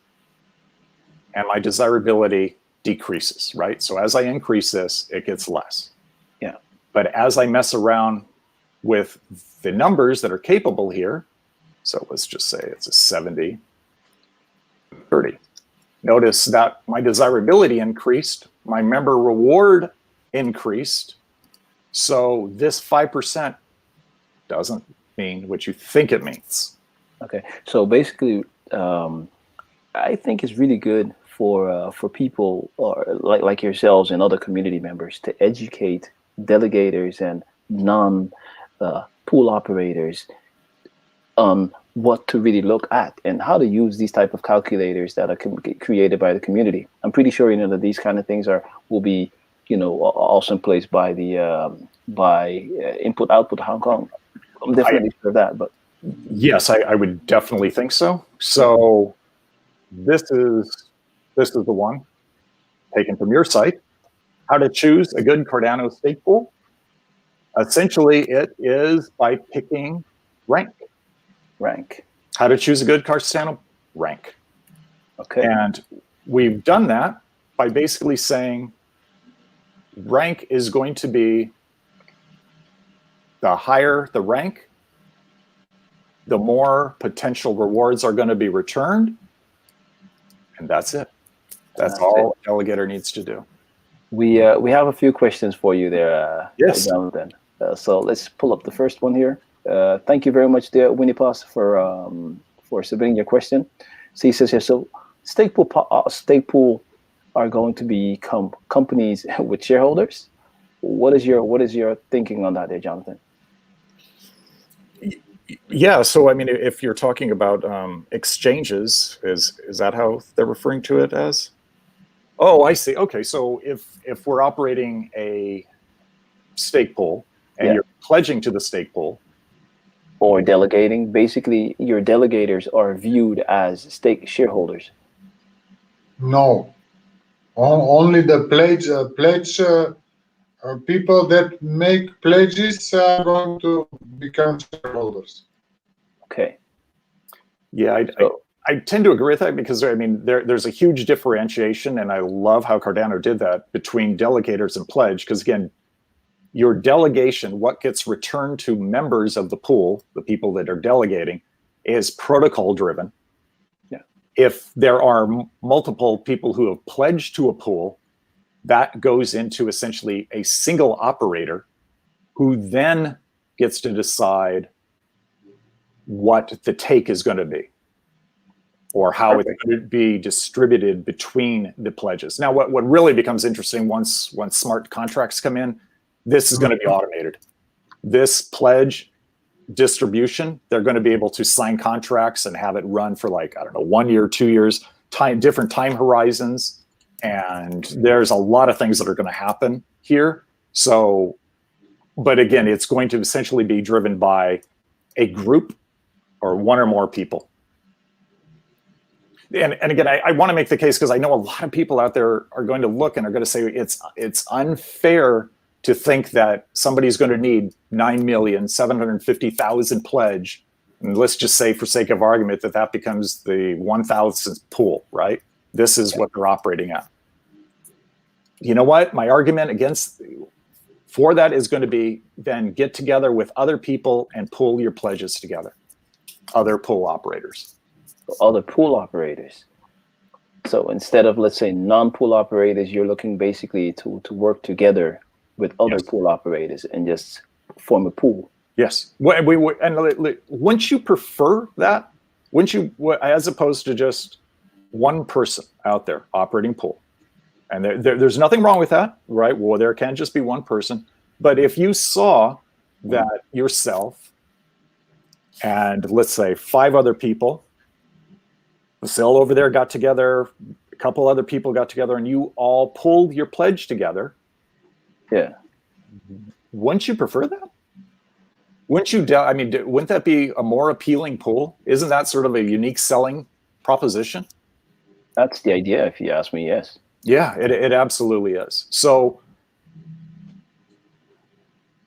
and my desirability decreases, right? So as I increase this, it gets less. Yeah. But as I mess around with the numbers that are capable here, so let's just say it's a 70, 30. Notice that my desirability increased, my member reward increased. So this 5% doesn't mean what you think it means. Okay, so basically, I think it's really good for people or like yourselves and other community members to educate delegators and non-pool operators on what to really look at and how to use these type of calculators that are created by the community. I'm pretty sure that these kind of things will be also in place by the Input Output Hong Kong. I'm definitely sure of that, but yes, I would definitely think so. So this is the one taken from your site. How to choose a good Cardano stake pool. Essentially, it is by picking rank. How to choose a good Cardano rank. Okay. And we've done that by basically saying rank is going to be the higher the rank, the more potential rewards are going to be returned. And that's it. That's all a delegator needs to do. We have a few questions for you there, Yes. Jonathan. So let's pull up the first one here. Thank you very much, dear Winniepas, for submitting your question. So he says here, so stake pool are going to become companies with shareholders. What is your thinking on that, there, Jonathan? Yeah, so I mean, if you're talking about exchanges, is that how they're referring to it as? Oh, I see. Okay, so if we're operating a stake pool and you're pledging to the stake pool, or delegating, basically your delegators are viewed as stake shareholders. No, only the pledge people that make pledges are going to become shareholders. Okay. Yeah, I tend to agree with that because I mean there's a huge differentiation, and I love how Cardano did that between delegators and pledge, because again, your delegation, what gets returned to members of the pool, the people that are delegating, is protocol driven. Yeah. If there are multiple people who have pledged to a pool, that goes into essentially a single operator who then gets to decide what the take is going to be, or how it's going to be distributed between the pledges. Now, what really becomes interesting once smart contracts come in, this is going to be automated. This pledge distribution, they're going to be able to sign contracts and have it run for like, I don't know, 1 year, 2 years, different time horizons. And there's a lot of things that are going to happen here. So, but again, it's going to essentially be driven by a group or one or more people. And again, I want to make the case because I know a lot of people out there are going to look and are going to say it's unfair to think that somebody's going to need 9,750,000 pledge, and let's just say, for sake of argument, that becomes the 1,000th pool, right? This is what they're operating at. You know what? My argument for that is going to be then get together with other people and pool your pledges together, other pool operators. Other pool operators. So instead of, let's say, non-pool operators, you're looking basically to work together with other pool operators and just form a pool. Yes. Wouldn't you prefer that? Wouldn't you, as opposed to just one person out there operating pool? And there's nothing wrong with that, right? Well, there can just be one person. But if you saw that yourself and, let's say, 5 other people, the cell over there got together, a couple other people got together, and you all pulled your pledge together. Yeah. Wouldn't you prefer that? Wouldn't you? I mean, wouldn't that be a more appealing pool? Isn't that sort of a unique selling proposition? That's the idea, if you ask me. Yes. Yeah, it absolutely is. So,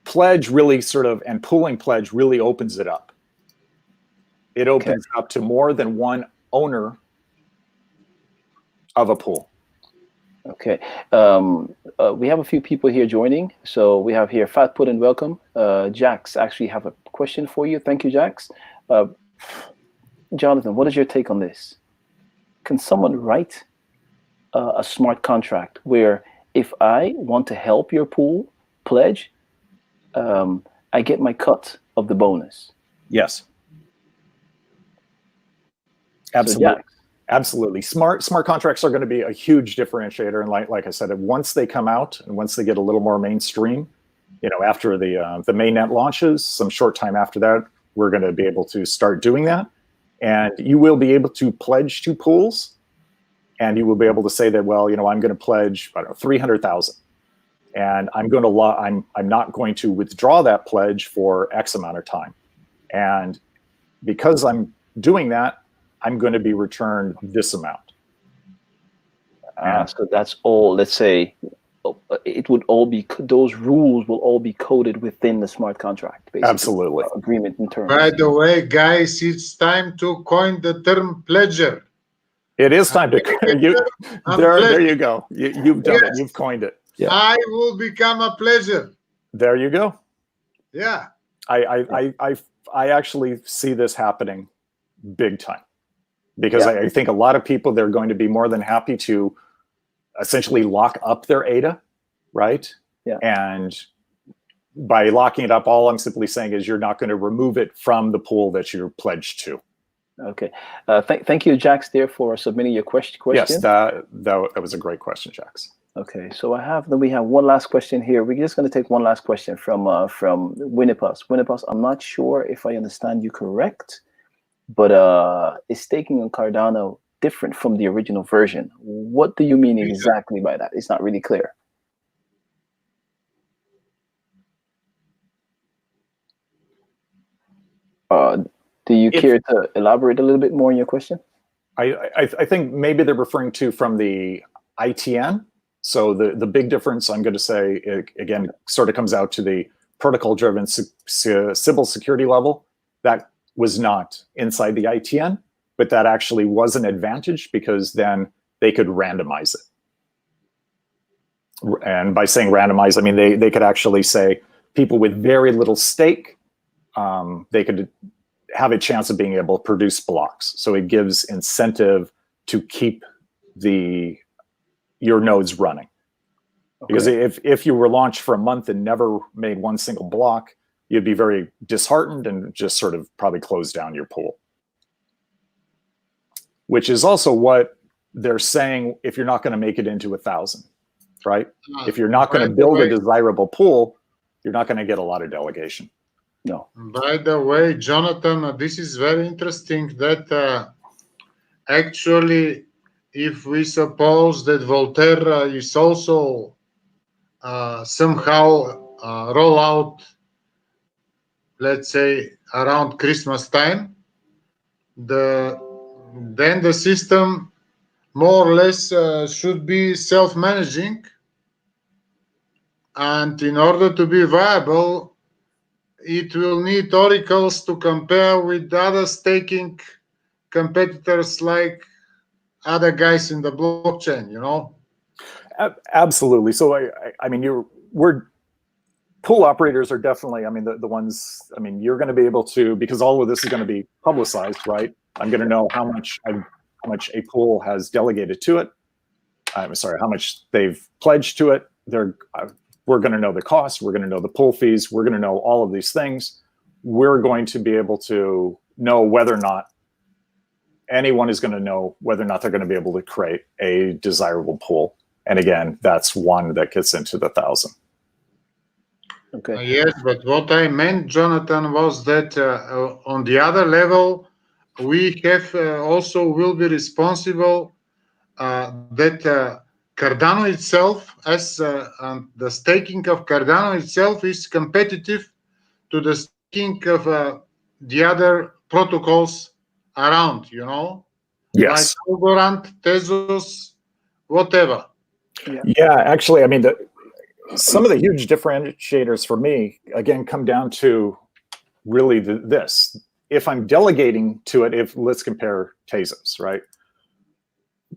pledge really and pooling pledge really opens it up. It opens up to more than one owner of a pool. Okay. We have a few people here joining. So we have here Fat Puddin, welcome. Jax actually have a question for you. Thank you, Jax. Jonathan, what is your take on this? Can someone write a smart contract where if I want to help your pool pledge, I get my cut of the bonus? Yes. Absolutely. So, absolutely. Smart contracts are going to be a huge differentiator. And like I said, once they come out and once they get a little more mainstream, after the mainnet launches, some short time after that, we're going to be able to start doing that. And you will be able to pledge to pools, and you will be able to say that, well, I'm going to pledge, I don't know, 300,000, and I'm not going to withdraw that pledge for X amount of time. And because I'm doing that, I'm going to be returned this amount. So that's all, let's say, it would all be, those rules will all be coded within the smart contract, basically. Absolutely. Agreement in terms. By the way, guys, it's time to coin the term pledger. It is time to there you go. You've done it. You've coined it. Yeah. I will become a pledger. There you go. Yeah. I I actually see this happening big time, because Yeah. I think a lot of people, they're going to be more than happy to essentially lock up their ADA, right? Yeah. And by locking it up, all I'm simply saying is you're not going to remove it from the pool that you're pledged to. Okay. Thank you, Jax, there, for submitting your question. Yes, that was a great question, Jax. Okay, so we have one last question here. We're just going to take one last question from Winnipus. Winnipus, I'm not sure if I understand you correct, but is staking on Cardano different from the original version? What do you mean exactly by that? It's not really clear. Do you care to elaborate a little bit more on your question? I think maybe they're referring to from the ITN. So the big difference, I'm going to say, again, sort of comes out to the protocol-driven Sybil security level. That was not inside the ITN, but that actually was an advantage, because then they could randomize it. And by saying randomize, I mean they could actually say people with very little stake, they could have a chance of being able to produce blocks. So it gives incentive to keep your nodes running. Okay. Because if you were launched for a month and never made one single block, you'd be very disheartened and just sort of probably close down your pool. Which is also what they're saying if you're not going to make it into 1,000, right? If you're not going to build a desirable pool, you're not going to get a lot of delegation. No. By the way, Jonathan, this is very interesting that actually, if we suppose that Voltaire is also somehow roll out, let's say, around Christmas time, then the system more or less should be self-managing. And in order to be viable, it will need oracles to compare with other staking competitors like other guys in the blockchain, you know? Absolutely. So I mean, pool operators are definitely, I mean, the ones, I mean, you're going to be able to, because all of this is going to be publicized, right? I'm going to know how much a pool has delegated to it. I'm sorry, how much they've pledged to it. We're going to know the cost. We're going to know the pool fees. We're going to know all of these things. We're going to be able to know whether or not anyone is going to know whether or not they're going to be able to create a desirable pool. And again, that's one that gets into the 1,000. Okay. Yes, but what I meant, Jonathan, was that on the other level, we have also will be responsible that Cardano itself, as the staking of Cardano itself is competitive to the staking of the other protocols around, you know? Yes. Like Algorand, Tezos, whatever. Yeah, actually, I mean, some of the huge differentiators for me, again, come down to really this. If I'm delegating to it, let's compare Tezos, right?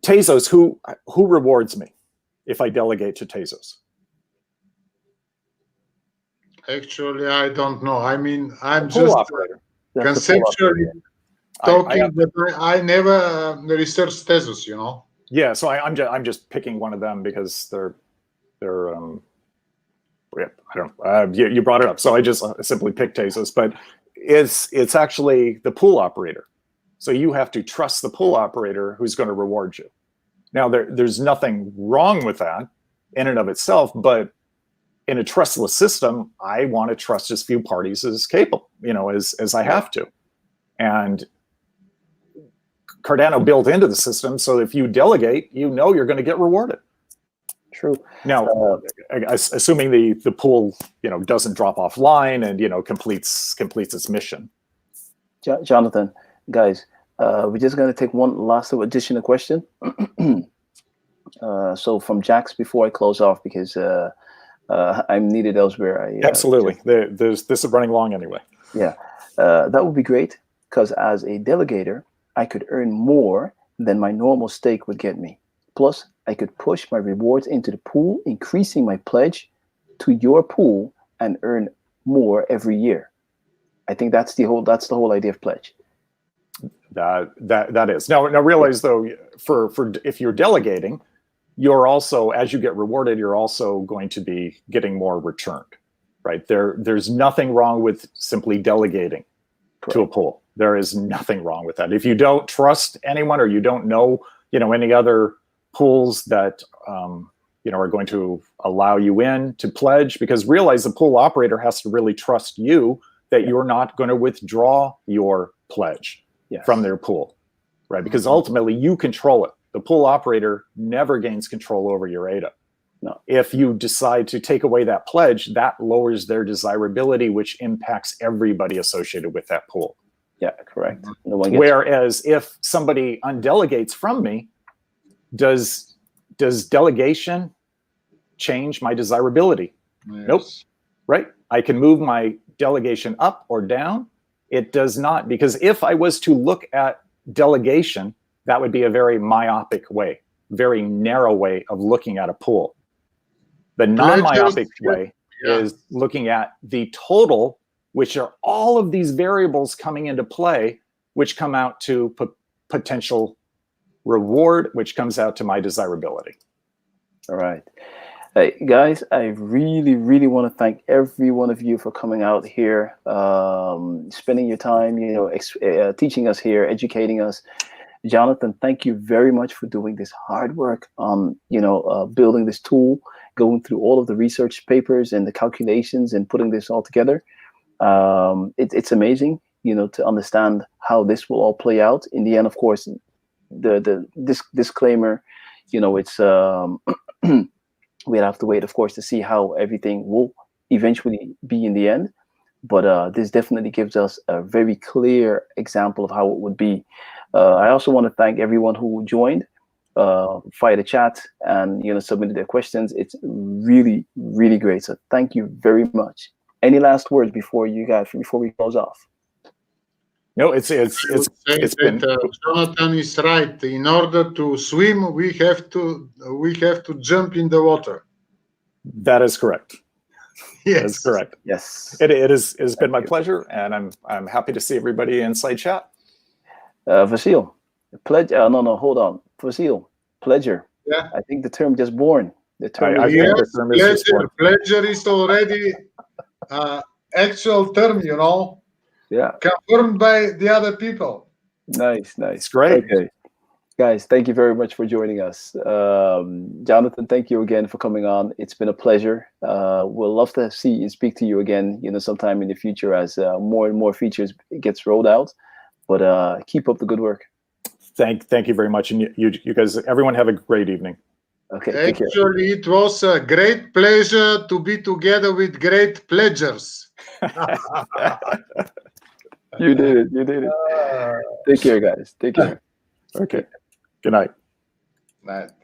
Tezos, who rewards me if I delegate to Tezos? Actually, I don't know. I mean, I'm pool just operator. conceptually talking, but I never researched Tezos, you know. Yeah, so I'm just picking one of them because they're yeah, I don't you brought it up, so I just simply picked Tezos, but it's actually the pool operator. So you have to trust the pool operator who's going to reward you. Now, there's nothing wrong with that in and of itself, but in a trustless system, I want to trust as few parties as capable, as I have to. And Cardano built into the system, so if you delegate, you're going to get rewarded. True. Now, assuming the pool, doesn't drop offline and completes its mission. Jonathan, guys, we're just going to take one last additional question. So from Jax before I close off, because I'm needed elsewhere. Absolutely. This is running long anyway. Yeah, that would be great, because as a delegator, I could earn more than my normal stake would get me. Plus, I could push my rewards into the pool, increasing my pledge to your pool and earn more every year. I think that's the whole idea of pledge. That is. Now realize though, for if you're delegating, you're also, as you get rewarded, you're also going to be getting more returned, right? There's nothing wrong with simply delegating to a pool. There is nothing wrong with that. If you don't trust anyone, or you don't know, any other pools that are going to allow you in to pledge, because realize the pool operator has to really trust you that you're not going to withdraw your pledge from their pool, right? Because ultimately you control it. The pool operator never gains control over your ADA. No. If you decide to take away that pledge, that lowers their desirability, which impacts everybody associated with that pool. Yeah, correct. Whereas if somebody undelegates from me, does delegation change my desirability? Yes. Nope. Right? I can move my delegation up or down. It does not, because if I was to look at delegation, that would be a very myopic way, very narrow way of looking at a pool. The non-myopic way is looking at the total, which are all of these variables coming into play, which come out to potential reward, which comes out to my desirability. All right. Hey, guys, I really, really want to thank every one of you for coming out here, spending your time, teaching us here, educating us. Jonathan, thank you very much for doing this hard work on, building this tool, going through all of the research papers and the calculations and putting this all together. It's amazing, to understand how this will all play out. In the end, of course, this disclaimer, it's we'd have to wait, of course, to see how everything will eventually be in the end. But this definitely gives us a very clear example of how it would be. I also want to thank everyone who joined via the chat and submitted their questions. It's really, really great. So thank you very much. Any last words before we close off? No, it's been. Jonathan is right. In order to swim, we have to jump in the water. That is correct. Yes, that is correct. Yes, it's been my pleasure, and I'm happy to see everybody inside chat. Vasil, pledge. No, hold on, Vasil, pleasure. Yeah, I think the term just born. The term. Pleasure is already actual term, Yeah. Confirmed by the other people. Nice. It's great. Okay. Guys, thank you very much for joining us. Jonathan, thank you again for coming on. It's been a pleasure. We'll love to see and speak to you again, sometime in the future as more and more features gets rolled out. But keep up the good work. Thank you very much. And you guys, everyone have a great evening. Okay. Actually, it was a great pleasure to be together with great pledgers. You did it. Take care, guys. Take care. Okay. Good night. Night.